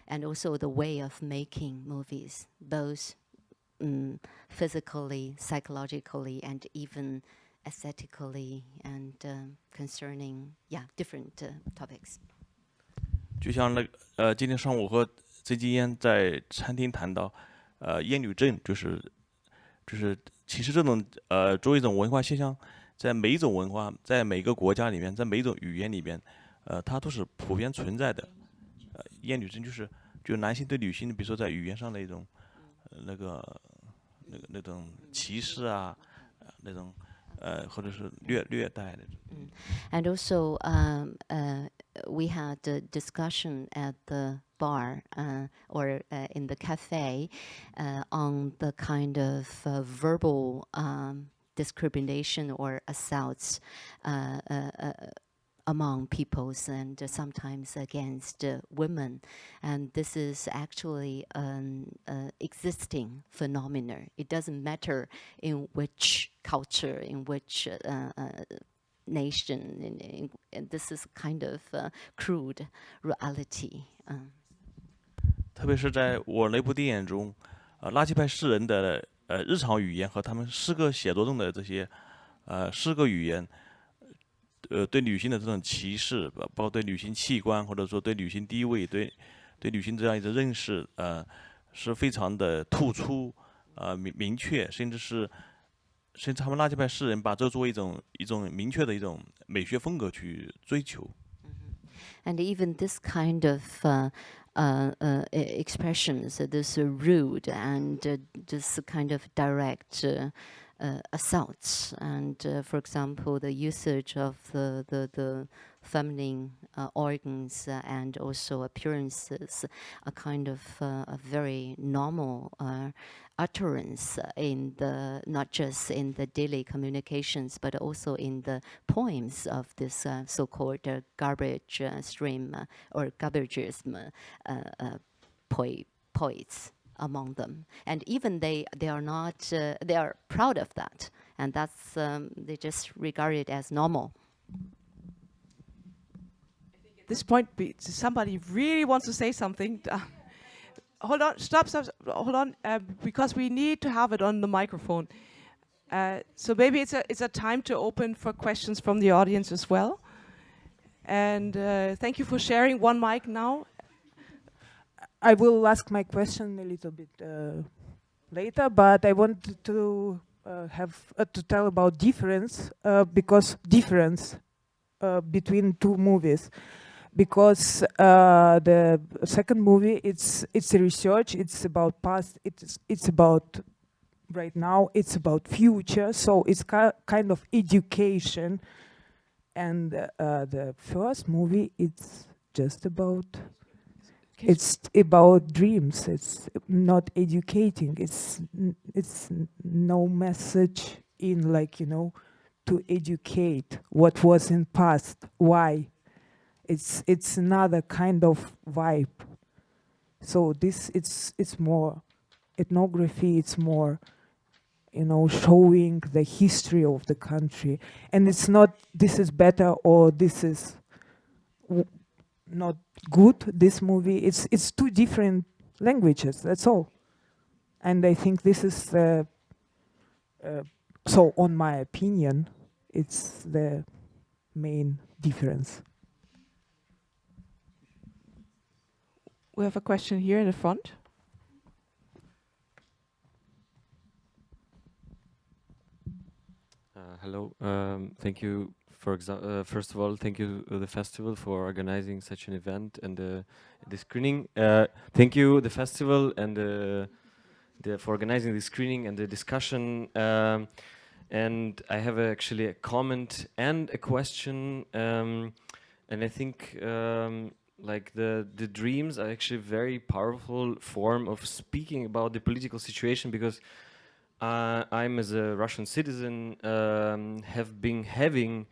And also the way of making movies, both physically, psychologically, and even aesthetically, and concerning different topics. 就像今天上午和曾经烟在餐厅谈到，厌女症就是其实这种作为一种文化现象，在每一种文化，在每个国家里面，在每一种语言里面，它都是普遍存在的。厌女症就是男性对女性，比如说在语言上的一种那种歧视啊，那种或者是虐待那种。And also, we had a discussion at the bar or in the cafe on the kind of verbal discrimination or assaults among peoples and sometimes against women. And this is actually an existing phenomenon. It doesn't matter in which culture, in which nation, and this is kind of crude reality. 特别是在我那部电影中，垃圾派诗人的日常语言和他们诗歌写作中的这些诗歌语言，对女性的这种歧视，包括对女性器官或者说对女性地位、对女性这样一个认识，是非常的突出，明确，甚至他们垃圾派诗人把这作为一种明确的一种美学风格去追求。And even this kind of expressions, this rude and this kind of direct assaults. And for example, the usage of the feminine organs and also appearances, a kind of a very normal utterance in the, not just in the daily communications, but also in the poems of this so-called garbage stream or garbagism poets among them. And even they are not, they are proud of that. And that's, they just regard it as normal. At this point, somebody really wants to say something. Hold on, stop, hold on, because we need to have it on the microphone. So maybe it's a time to open for questions from the audience as well. And thank you for sharing. One mic now. I will ask my question a little bit later, but I want to have to tell about difference, because difference between two movies. Because the second movie, it's a research, it's about past, it's about right now, it's about future, so it's kind of education. And the first movie, it's just about, it's about dreams. It's not educating. It's no message in, like, you know, to educate what was in past, why. It's another kind of vibe. So this, it's more ethnography, it's more, you know, showing the history of the country. And it's not, this is better or this is not good, this movie. It's two different languages, that's all. And I think this is the, so on my opinion, it's the main difference. We have a question here in the front. Hello. Thank you. First of all, thank you to the festival for organizing such an event and the screening. Thank you, the festival, and for organizing the screening and the discussion. And I have actually a comment and a question. And I think like the dreams are actually a very powerful form of speaking about the political situation, because I'm, as a Russian citizen, have been having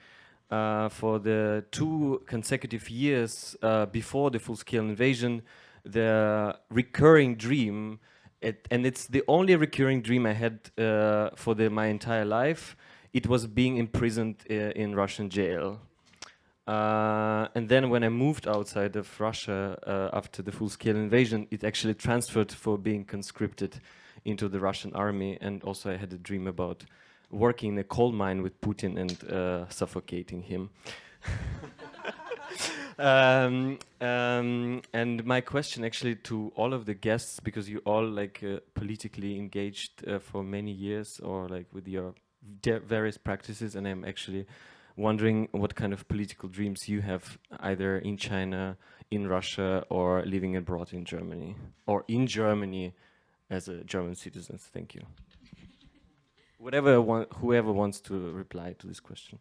for the 2 consecutive years before the full-scale invasion the recurring dream, and it's the only recurring dream I had for my entire life. It was being imprisoned in Russian jail. And then when I moved outside of Russia after the full-scale invasion, it actually transferred for being conscripted into the Russian army. And also I had a dream about working in a coal mine with Putin and suffocating him. And my question actually to all of the guests, because you all like politically engaged for many years, or like with your various practices, and I'm actually wondering what kind of political dreams you have, either in China, in Russia, or living abroad in Germany, or in Germany as a German citizen. Thank you. Whoever wants to reply to this question.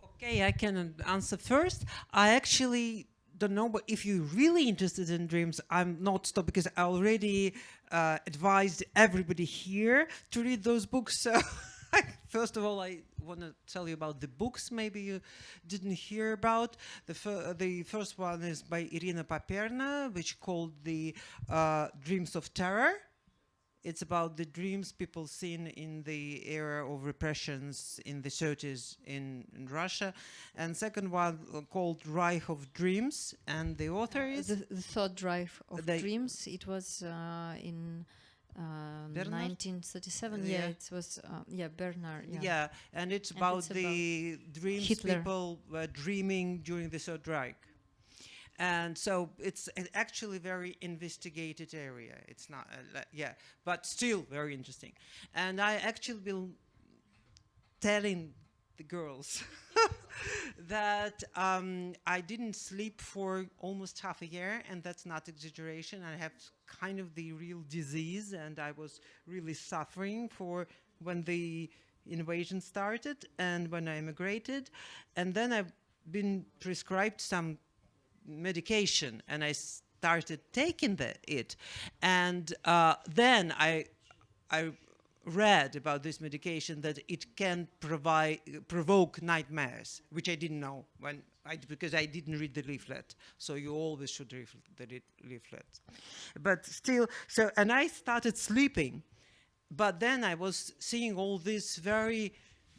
Okay, I can answer first. I actually don't know, but if you're really interested in dreams, I'm not stopped, because I already advised everybody here to read those books. So first of all, I want to tell you about the books maybe you didn't hear about. The first one is by Irina Paperna, which called the Dreams of Terror. It's about the dreams people seen in the era of repressions in the 30s in Russia. And second one called Reich of Dreams, and the author is? The Third Drive of Dreams. It was in 1937. Yeah, it was, Bernard. Yeah. Yeah, and it's about the dreams Hitler. people were dreaming during the Third Reich. And so it's an actually very investigated area. It's not, but still very interesting. And I actually will telling the girls that I didn't sleep for almost half a year, and that's not exaggeration. I have kind of the real disease, and I was really suffering for when the invasion started and when I immigrated. And then I've been prescribed some medication, and I started taking it. And then I read about this medication that it can provoke nightmares, which I didn't know because I didn't read the leaflet. So you always should read the leaflet. But still, and I started sleeping, but then I was seeing all these very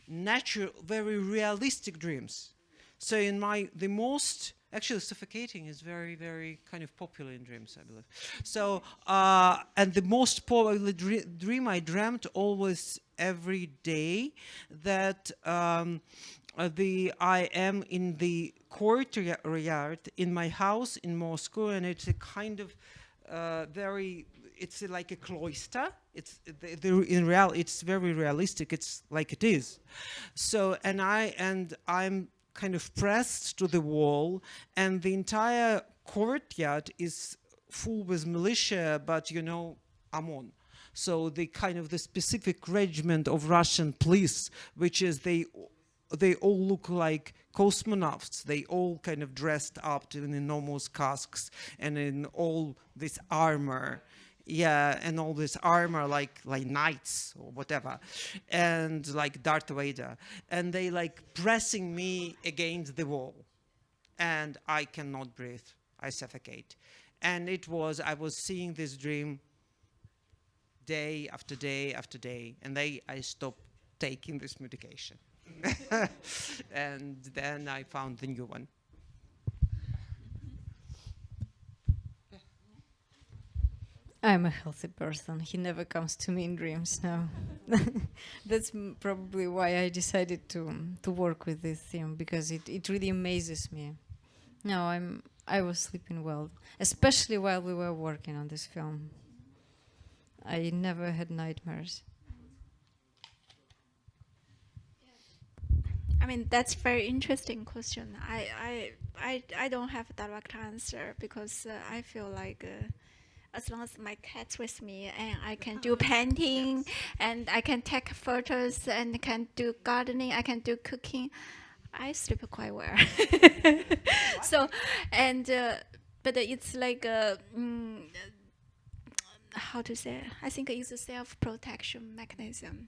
natural, very realistic dreams. So in the most, actually suffocating is very, very kind of popular in dreams, I believe. So, and the most popular dream I dreamt always every day that I am in the courtyard in my house in Moscow, and it's a kind of it's like a cloister. It's it's very realistic. It's like it is. So, and I'm kind of pressed to the wall, and the entire courtyard is full with militia, but you know, OMON. So the kind of the specific regiment of Russian police, which is they all look like cosmonauts. They all kind of dressed up in enormous casques and in all this armor. Yeah, and all this armor like knights or whatever, and like Darth Vader, and they like pressing me against the wall, and I cannot breathe. I suffocate, and I was seeing this dream day after day after day, and I stopped taking this medication, and then I found the new one. I'm a healthy person. He never comes to me in dreams now. That's probably why I decided to work with this theme, because it really amazes me. No, I was sleeping well, especially while we were working on this film. I never had nightmares. I mean, that's very interesting question. I don't have a direct answer because I feel like as long as my cat's with me and I can do painting and I can take photos and can do gardening, I can do cooking, I sleep quite well. So, and but it's like how to say? I think it's a self-protection mechanism.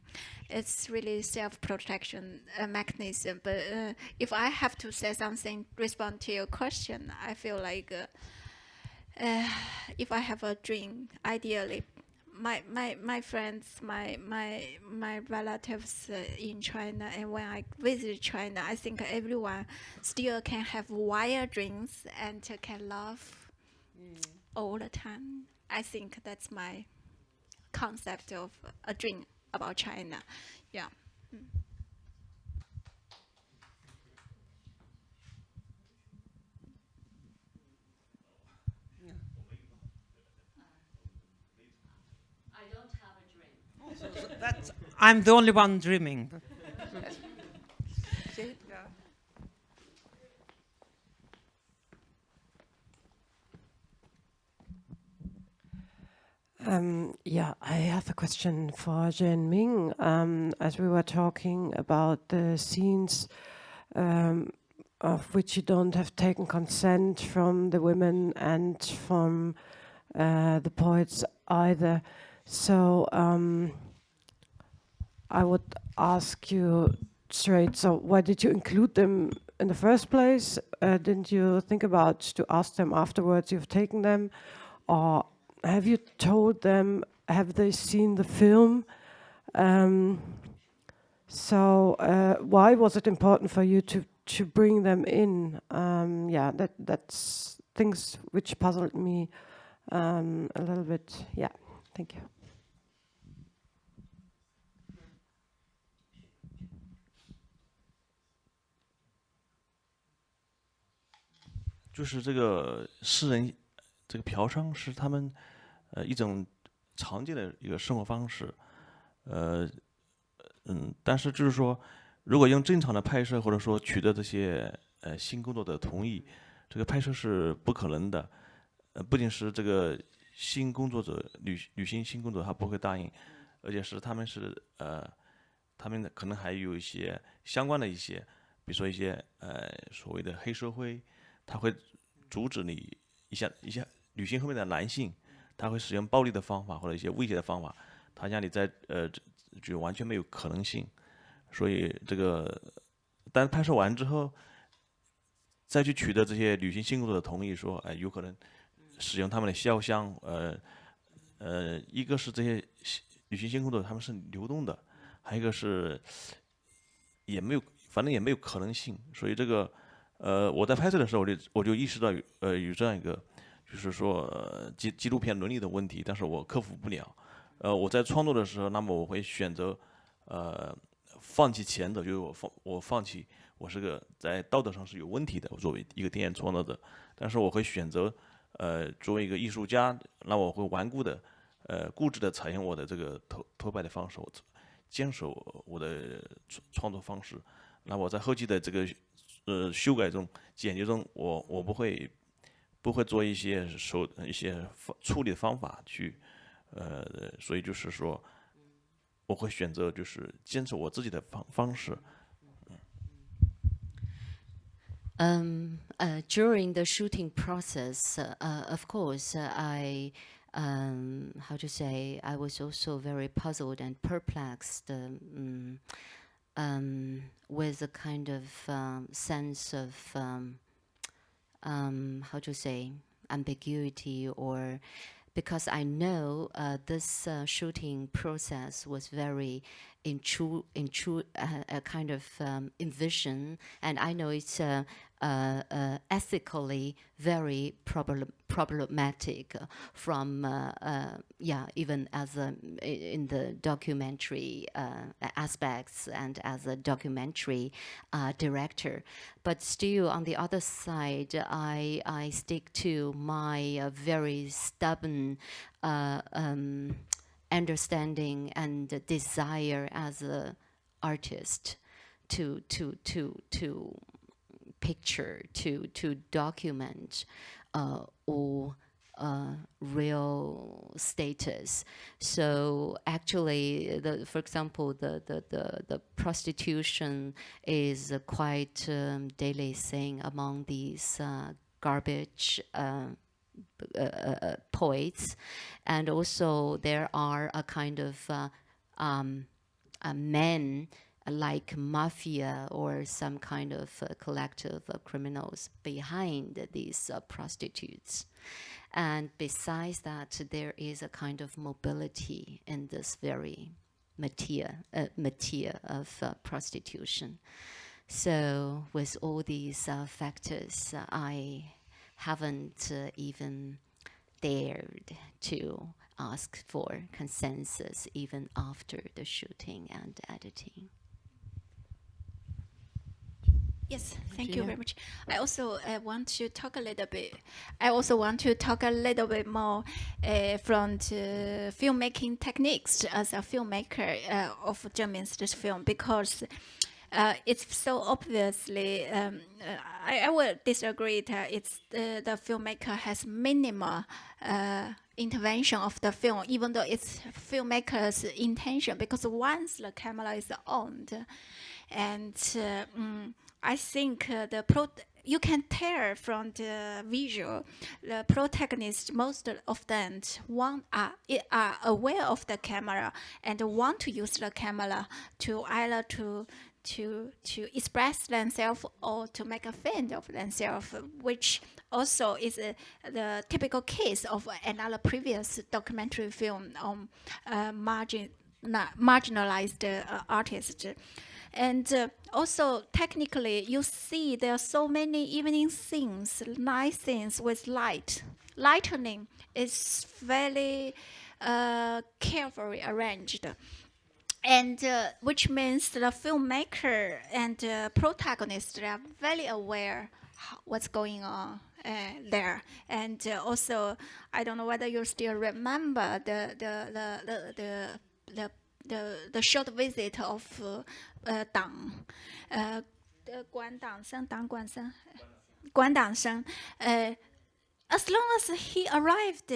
It's really self-protection mechanism. But if I have to say something, respond to your question, I feel like if I have a dream, ideally, my friends, my relatives in China, and when I visit China, I think everyone still can have wild dreams and can laugh all the time. I think that's my concept of a dream about China. Yeah. I don't have a dream. So I'm the only one dreaming. Yeah, I have a question for Jinyan. As we were talking about the scenes of which you don't have taken consent from the women and from the poets either. So I would ask you straight, so why did you include them in the first place? Didn't you think about to ask them afterwards you've taken them? Or have you told them, have they seen the film? So why was it important for you to bring them in? Yeah, that's things which puzzled me a little bit. Yeah, thank you. 就是这个诗人，这个嫖娼是他们一种常见的一个生活方式，但是就是说如果用正常的拍摄或者说取得这些性工作者同意，这个拍摄是不可能的。不仅是这个性工作者女性性工作者他不会答应，而且是他们可能还有一些相关的一些，比如说一些所谓的黑社会，他会阻止你一些女性后面的男性，他会使用暴力的方法或者一些威胁的方法，他让你在就完全没有可能性。所以这个，但拍摄完之后，再去取得这些女性性工作者的同意，说，有可能使用他们的肖像，一个是这些女性性工作者他们是流动的，还有一个是也没有，反正也没有可能性。所以这个，我在拍摄的时候，我就意识到有这样一个，就是说纪录片伦理的问题，但是我克服不了。我在创作的时候，那么我会选择放弃前者，就是我放弃我是个在道德上是有问题的，我作为一个电影创作者，但是我会选择作为一个艺术家，那我会顽固的固执的采用我的这个偷拍的方式，我坚守我的创作方式。那我在后期的这个修改中、剪辑中，我不会做一些处理的方法去所以就是说。我会选择就是坚持我自己的方式。During the shooting process, of course, I how to say, I was also very puzzled and perplexed with a kind of sense of how to say, ambiguity, or because I know this shooting process was very kind of envision, and I know it's ethically very problematic from even as in the documentary aspects and as a documentary director. But still, on the other side, I stick to my very stubborn understanding and desire as an artist to picture, to document all real status. So actually, for example, the prostitution is a quite daily thing among these garbage poets, and also there are a kind of men like mafia or some kind of collective criminals behind these prostitutes. And besides that, there is a kind of mobility in this very material of prostitution. So with all these factors, I haven't even dared to ask for consensus even after the shooting and editing. Yes, thank you very much. I also want to talk a little bit. I also want to talk a little bit more from the filmmaking techniques as a filmmaker of Zhengming's film, because it's so obviously. I would disagree that it's the filmmaker has minimal intervention of the film, even though it's filmmaker's intention. Because once the camera is on, and I think you can tell from the visual, the protagonists, most of them are aware of the camera and want to use the camera to either to express themselves or to make a fan of themselves, which also is the typical case of another previous documentary film on marginalized artists. And also, technically, you see there are so many evening scenes, night scenes with light. Lightning is very carefully arranged. And which means the filmmaker and the protagonist, they are very aware what's going on there. And also, I don't know whether you still remember the the short visit of Dang, 官党生, 党管生, 官党生, as long as he arrived,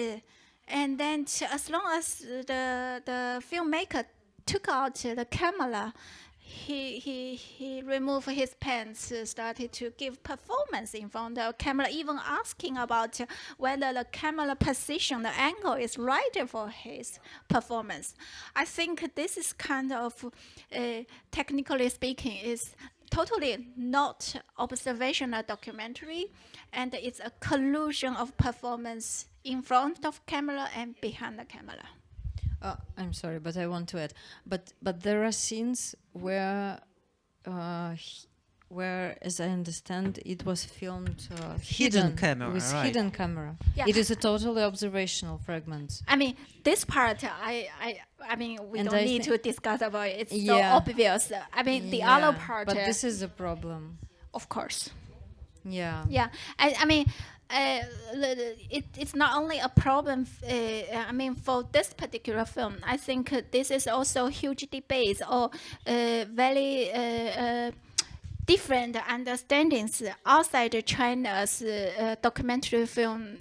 and then as long as the filmmaker took out the camera, he removed his pants, started to give performance in front of the camera, even asking about whether the camera position, the angle is right for his performance. I think this is kind of, technically speaking, is totally not observational documentary, and it's a collusion of performance in front of camera and behind the camera. I'm sorry, but I want to add. But there are scenes where, as I understand, it was filmed hidden camera, with right. hidden camera. Yeah. It is a totally observational fragment. I mean, this part, I mean, we And don't I need thi- to discuss about it. It's so Yeah. obvious. I mean, the other part, But this is a problem. of course. Yeah. Yeah, I mean, it's not only a problem. I mean, for this particular film, I think this is also huge debates or very different understandings outside China's documentary film.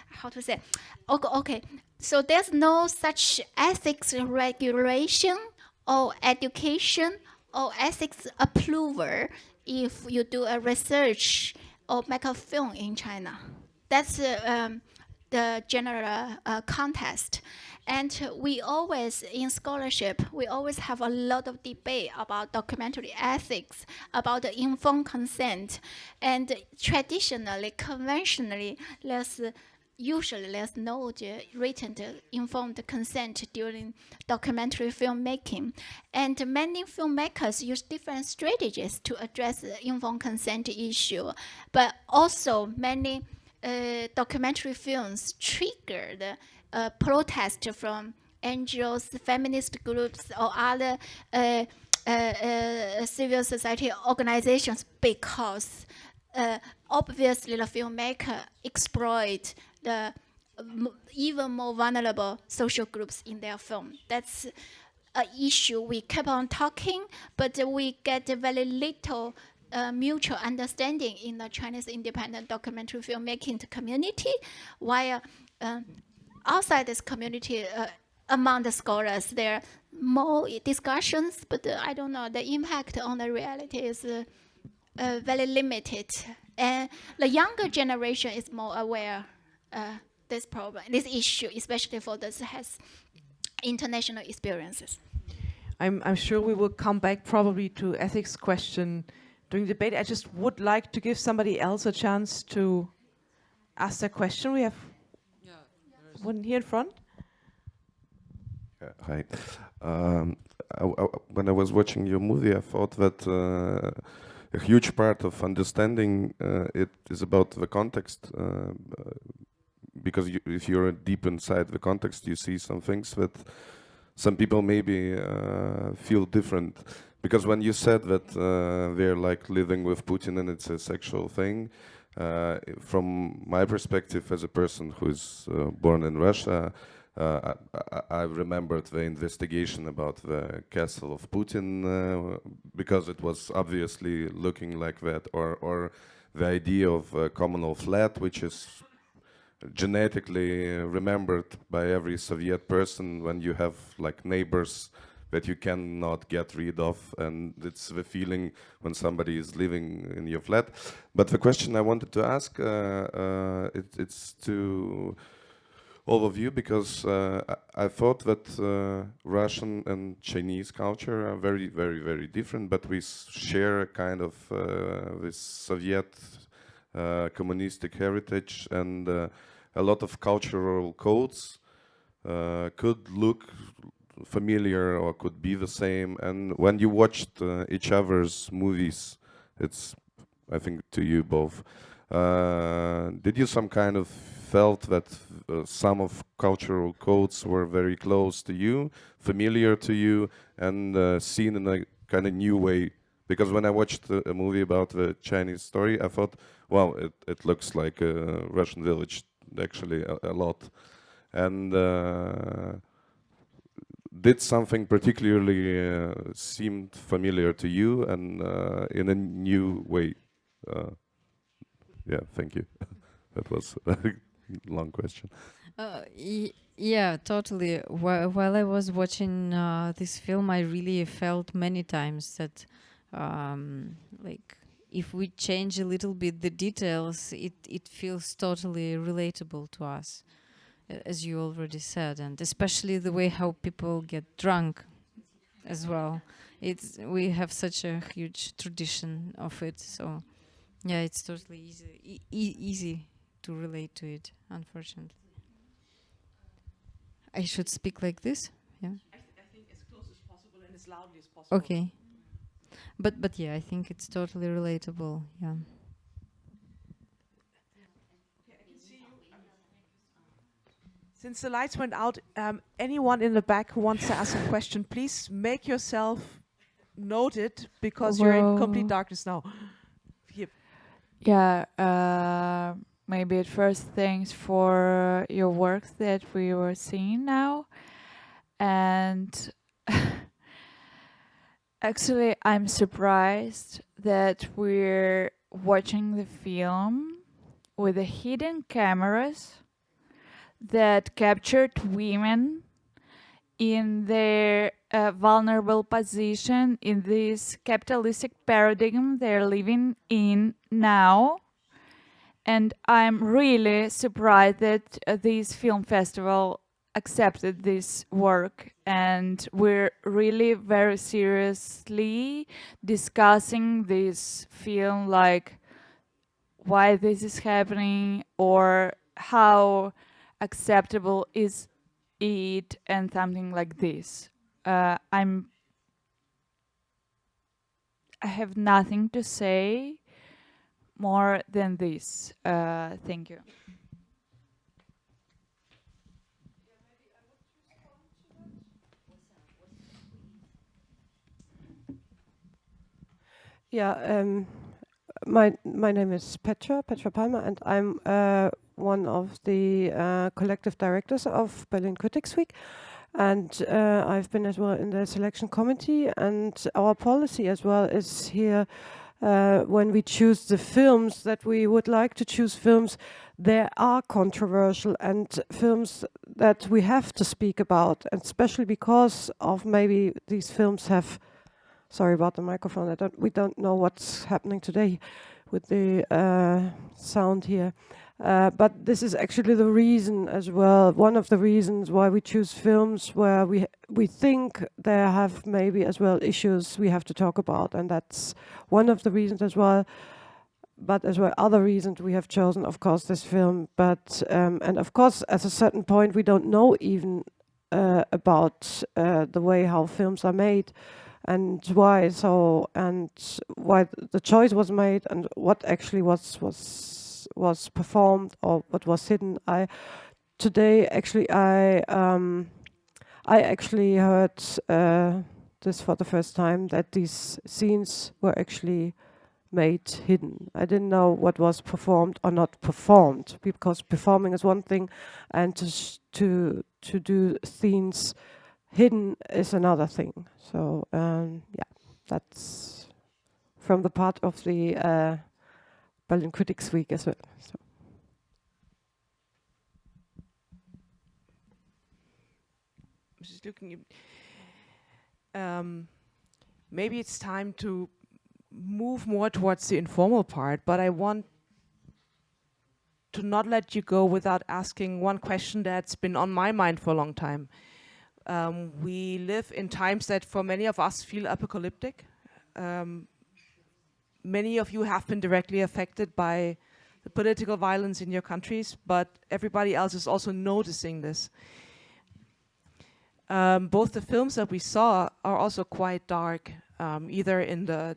How to say? Okay, so there's no such ethics regulation or education or ethics approval if you do a research or make a film in China. That's the general context. And we always, in scholarship, we always have a lot of debate about documentary ethics, about the informed consent. And traditionally, conventionally, usually there's no written informed consent during documentary filmmaking. And many filmmakers use different strategies to address the informed consent issue. But also many documentary films triggered protest from NGOs, feminist groups, or other civil society organizations because obviously the filmmaker exploit the even more vulnerable social groups in their film. That's an issue we keep on talking, but we get very little mutual understanding in the Chinese independent documentary filmmaking community, while outside this community, among the scholars, there are more discussions, but I don't know, the impact on the reality is very limited. And the younger generation is more aware this problem, this issue, especially for those who has international experiences. I'm sure we will come back probably to ethics question during the debate. I just would like to give somebody else a chance to ask their question. We have one here in front. Hi. When I was watching your movie, I thought that a huge part of understanding it is about the context, because if you're deep inside the context, you see some things that some people maybe feel different. Because when you said that they're like living with Putin and it's a sexual thing, from my perspective as a person who is born in Russia, I remembered the investigation about the castle of Putin because it was obviously looking like that, or the idea of a communal flat, which is genetically remembered by every Soviet person when you have like neighbors that you cannot get rid of, and it's the feeling when somebody is living in your flat. But the question I wanted to ask, it's to all of you, because I thought that Russian and Chinese culture are very, very, very different, but we share a kind of this Soviet communistic heritage, and a lot of cultural codes could look familiar or could be the same. And when you watched each other's movies, it's, I think, to you both, did you some kind of felt that some of cultural codes were very close to you, familiar to you, and seen in a kind of new way? Because when I watched a movie about the Chinese story, I thought, wow, it looks like a Russian village, actually, a lot. And did something particularly seemed familiar to you and in a new way? Yeah, thank you. That was a long question. Yeah, totally. While I was watching this film, I really felt many times that, like, if we change a little bit the details, it feels totally relatable to us, as you already said, and especially the way how people get drunk as well. We have such a huge tradition of it, so yeah, it's totally easy to relate to it, unfortunately. I should speak like this? Yeah. I think as close as possible and as loudly as possible. Okay. But yeah, I think it's totally relatable. Yeah. Okay, I can see you. Since the lights went out, anyone in the back who wants to ask a question, please make yourself noted because you're in complete darkness now. Here. Yeah, maybe at first thanks for your work that we were seeing now. And actually, I'm surprised that we're watching the film with the hidden cameras that captured women in their vulnerable position in this capitalistic paradigm they're living in now. And I'm really surprised that this film festival accepted this work, and we're really very seriously discussing this film, like why this is happening or how acceptable is it and something like this. I have nothing to say more than this. Thank you. Yeah, my name is Petra Palmer, and I'm one of the collective directors of Berlin Critics Week. And I've been as well in the selection committee, and our policy as well is here when we choose the films that we would like to choose films, there are controversial and films that we have to speak about, and especially because of maybe these films have, sorry about the microphone, we don't know what's happening today with the sound here. But this is actually the reason as well, one of the reasons why we choose films where we think there have maybe as well issues we have to talk about, and that's one of the reasons as well. But as well other reasons we have chosen, of course, this film. But and of course, at a certain point, we don't know even about the way how films are made and why. So and why the choice was made and what actually was performed or what was hidden. Today actually I actually heard this for the first time, that these scenes were actually made hidden. I didn't know what was performed or not performed, because performing is one thing and to do scenes hidden is another thing. So yeah, that's from the part of the Berlin Critics Week as well. So. I'm just looking. Maybe it's time to move more towards the informal part, but I want to not let you go without asking one question that's been on my mind for a long time. We live in times that for many of us feel apocalyptic. Many of you have been directly affected by the political violence in your countries, but everybody else is also noticing this. Both the films that we saw are also quite dark, either in the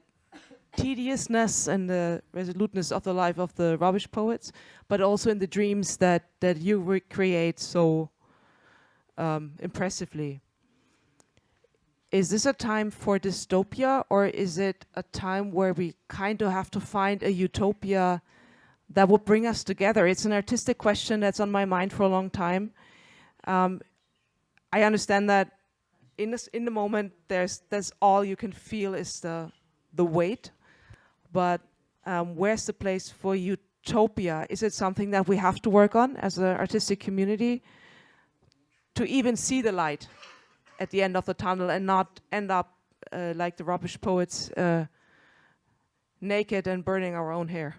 tediousness and the resoluteness of the life of the rubbish poets, but also in the dreams that you recreate so impressively. Is this a time for dystopia, or is it a time where we kind of have to find a utopia that will bring us together? It's an artistic question that's on my mind for a long time. I understand that in the moment, there's all you can feel is the weight. But where's the place for utopia? Is it something that we have to work on as an artistic community to even see the light at the end of the tunnel and not end up like the rubbish poets, naked and burning our own hair?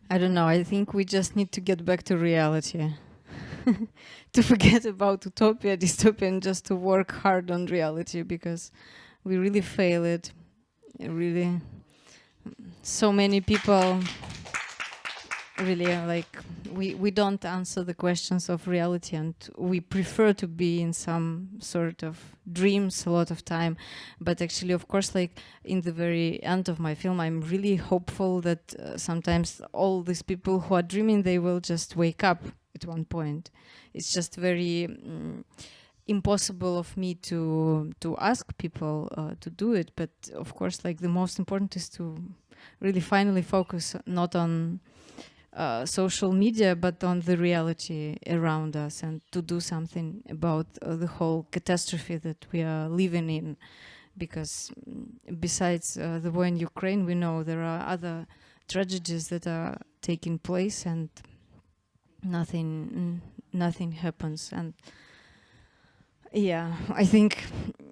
I don't know. I think we just need to get back to reality. To forget about utopia, dystopia, and just to work hard on reality, because we really fail it. Really, so many people really we don't answer the questions of reality, and we prefer to be in some sort of dreams a lot of time. But actually, of course, like in the very end of my film, I'm really hopeful that sometimes all these people who are dreaming, they will just wake up at one point. It's just very impossible of me to ask people to do it, but of course, like the most important is to really finally focus not on social media, but on the reality around us, and to do something about the whole catastrophe that we are living in. Because besides the war in Ukraine, we know there are other tragedies that are taking place, and nothing happens. And yeah, I think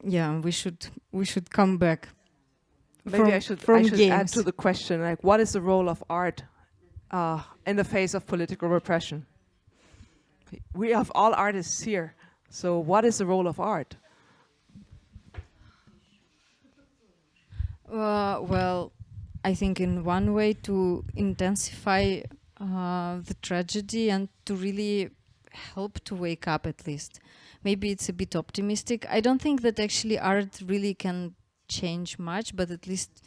we should come back. Maybe I should add to the question, like, what is the role of art in the face of political repression? We have all artists here, so what is the role of art? Well, I think in one way to intensify the tragedy and to really help to wake up at least. Maybe it's a bit optimistic. I don't think that actually art really can change much, but at least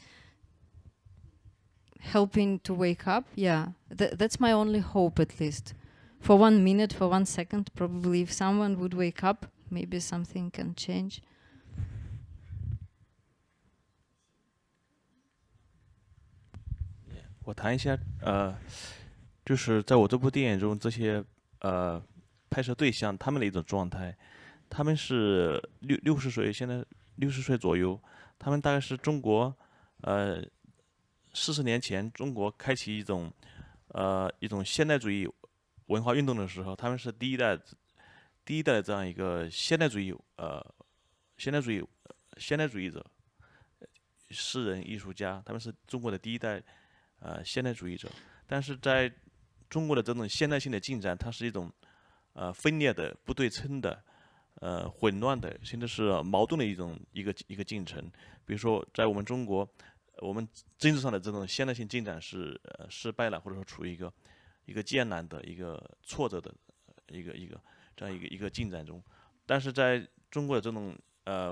helping to wake up. Yeah, that's my only hope, at least. For 1 minute, for 1 second, probably if someone would wake up, maybe something can change.我谈一下，就是在我这部电影中，这些拍摄对象他们的一种状态，他们是60岁，现在60岁左右，他们大概是中国40年前中国开启一种现代主义文化运动的时候，他们是第一代的这样一个现代主义者，诗人、艺术家，他们是中国的第一代现代主义者。但是在中国的这种现代性的进展，它是一种分裂的、不对称的、混乱的，甚至是矛盾的一个进程。比如说，在我们中国，我们政治上的这种现代性进展是失败了，或者说处于一个艰难的、一个挫折的这样一个进展中。但是在中国的这种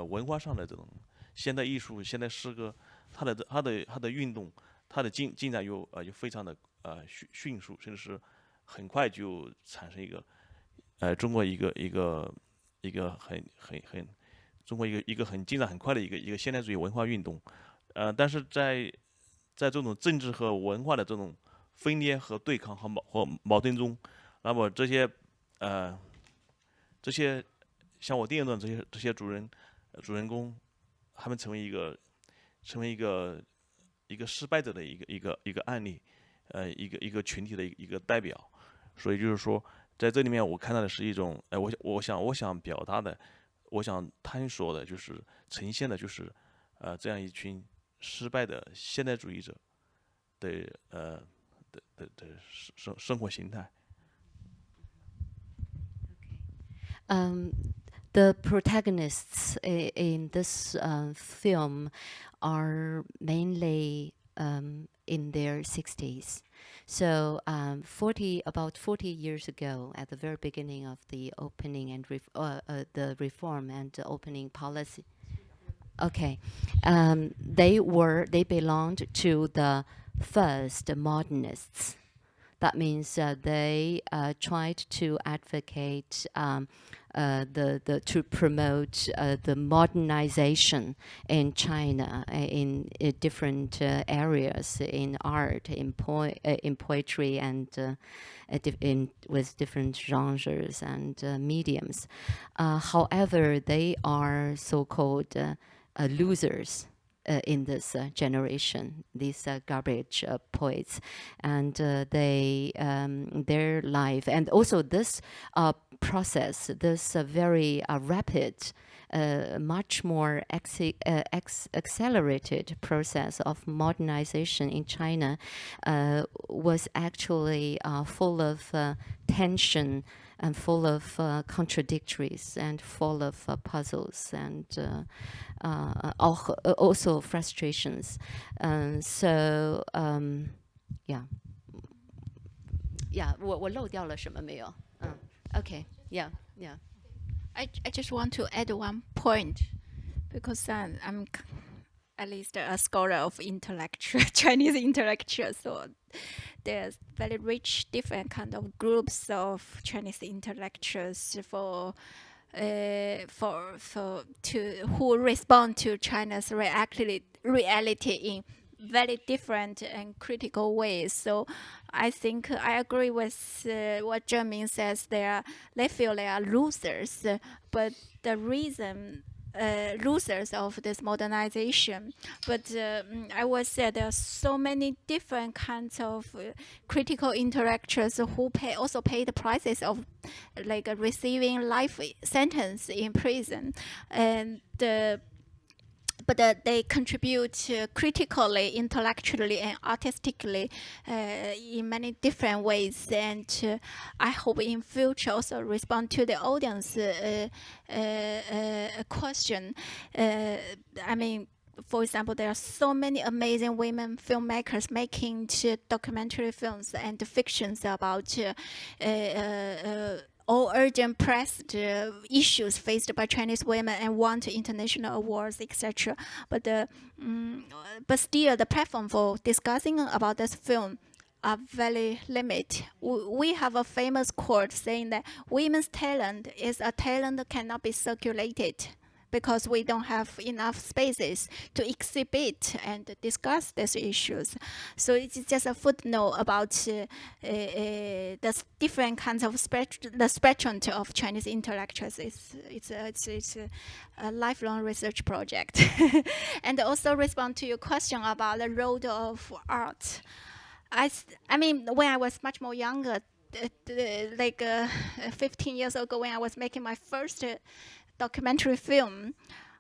文化上的这种现代艺术、现代诗歌，它的运动，它的进展又非常的迅速，甚至是很快就产生一个中国一个很进展很快的一个现代主义文化运动。但是在这种政治和文化的这种分裂和对抗和矛盾中，那么这些像我电影中这些主人公，他们成为一个失败者的一个案例，一个群体的一个代表。所以就是说，在这里面我看到的是一种，我想表达的，我想探索的，就是呈现的，就是这样一群失败的现代主义者的生活形态。The protagonists in this film are mainly in their 60s. So about 40 years ago, at the very beginning of the opening and the reform and the opening policy, they belonged to the first modernists. That means they tried to advocate to promote the modernization in China in different areas, in art, in poetry, and with different genres and mediums. However, they are so-called losers in this generation, these garbage poets, and their life, and also this process, this very rapid, much more accelerated process of modernization in China was actually full of tension and full of contradictories and full of puzzles and also frustrations. So yeah. Yeah, 我漏掉了什么没有? Okay, yeah. I just want to add one point, because I'm at least a scholar of intellectual Chinese intellectual, so there's very rich different kind of groups of Chinese intellectuals who respond to China's reality in very different and critical ways. So I think I agree with what Jinyan says. They feel they are losers, but the reason losers of this modernization. But I would say there are so many different kinds of critical intellectuals who also pay the prices of like receiving life sentence in prison, and but they contribute critically, intellectually, and artistically in many different ways. And I hope in future also respond to the audience question. I mean, for example, there are so many amazing women filmmakers making documentary films and fictions about all urgent pressed issues faced by Chinese women and want international awards, etc. But still, the platform for discussing about this film are very limited. We have a famous quote saying that women's talent is a talent that cannot be circulated, because we don't have enough spaces to exhibit and discuss these issues. So it's just a footnote about the different kinds of the spectrum of Chinese intellectuals. It's a lifelong research project. And also respond to your question about the role of art. I mean, when I was much more younger, like 15 years ago, when I was making my first documentary film,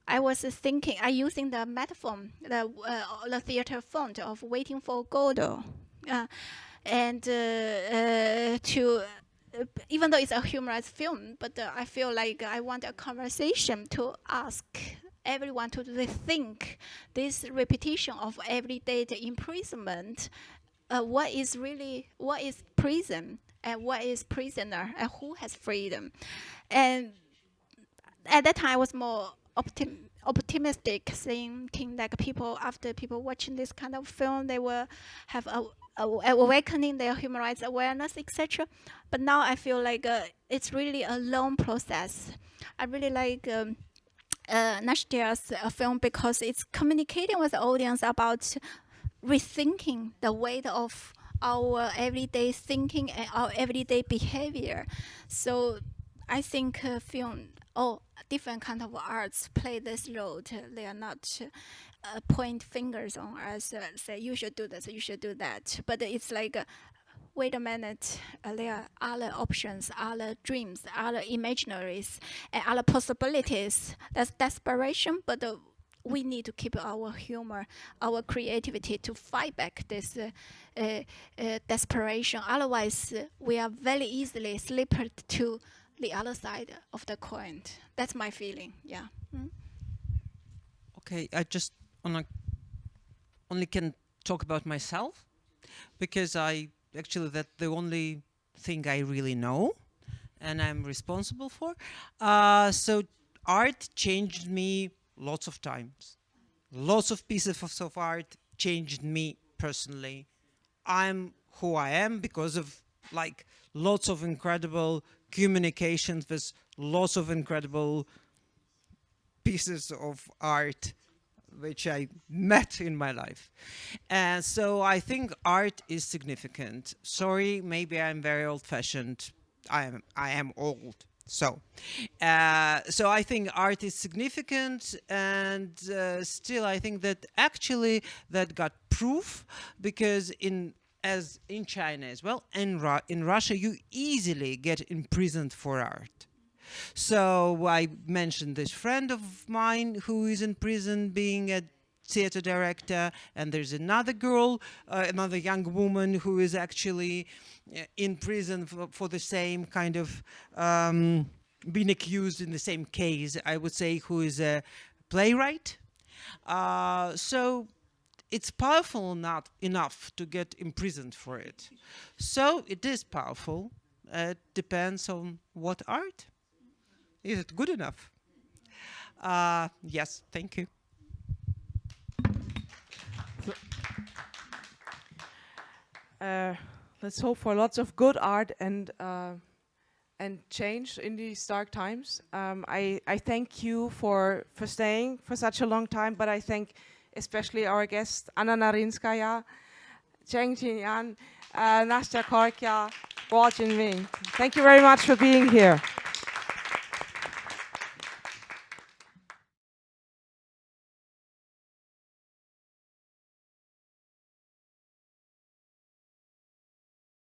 I was thinking, using the metaphor, the theater font of Waiting for Godot, and even though it's a humorous film, but I feel like I want a conversation to ask everyone to rethink this repetition of everyday imprisonment. What is prison, and what is prisoner, and who has freedom? And at that time, I was more optimistic, thinking like after people watching this kind of film, they will have awakening their human rights awareness, etc. But now I feel like it's really a long process. I really like Nastia's film because it's communicating with the audience about rethinking the weight of our everyday thinking and our everyday behavior. So I think film, different kind of arts play this role. They are not point fingers on us, say you should do this, you should do that. But it's like, wait a minute, there are other options, other dreams, other imaginaries, and other possibilities. That's desperation, but we need to keep our humor, our creativity to fight back this desperation. Otherwise, we are very easily slipped to the other side of the coin. That's my feeling. Yeah. Okay, I just only can talk about myself, because that's the only thing I really know and I'm responsible for. So art changed me lots of times. Lots of pieces of art changed me personally. I'm who I am because of like lots of incredible communications with lots of incredible pieces of art which I met in my life. And so I think art is significant. Sorry, maybe I'm very old-fashioned. I am old. So I think art is significant, and still I think that actually that got proof, because in China as well, in Russia, you easily get imprisoned for art. So I mentioned this friend of mine who is in prison being a theater director, and there's another girl, another young woman who is actually in prison for the same kind of being accused in the same case, I would say, who is a playwright. So it's powerful enough to get imprisoned for it. So it is powerful. It depends on what art. Is it good enough? Yes, thank you. Let's hope for lots of good art and change in these dark times. I thank you for staying for such a long time, but I thank especially our guests, Anna Narinskaya, Zeng, Jinyan, Nastia, Korkia, Jinyan. Thank you very much for being here.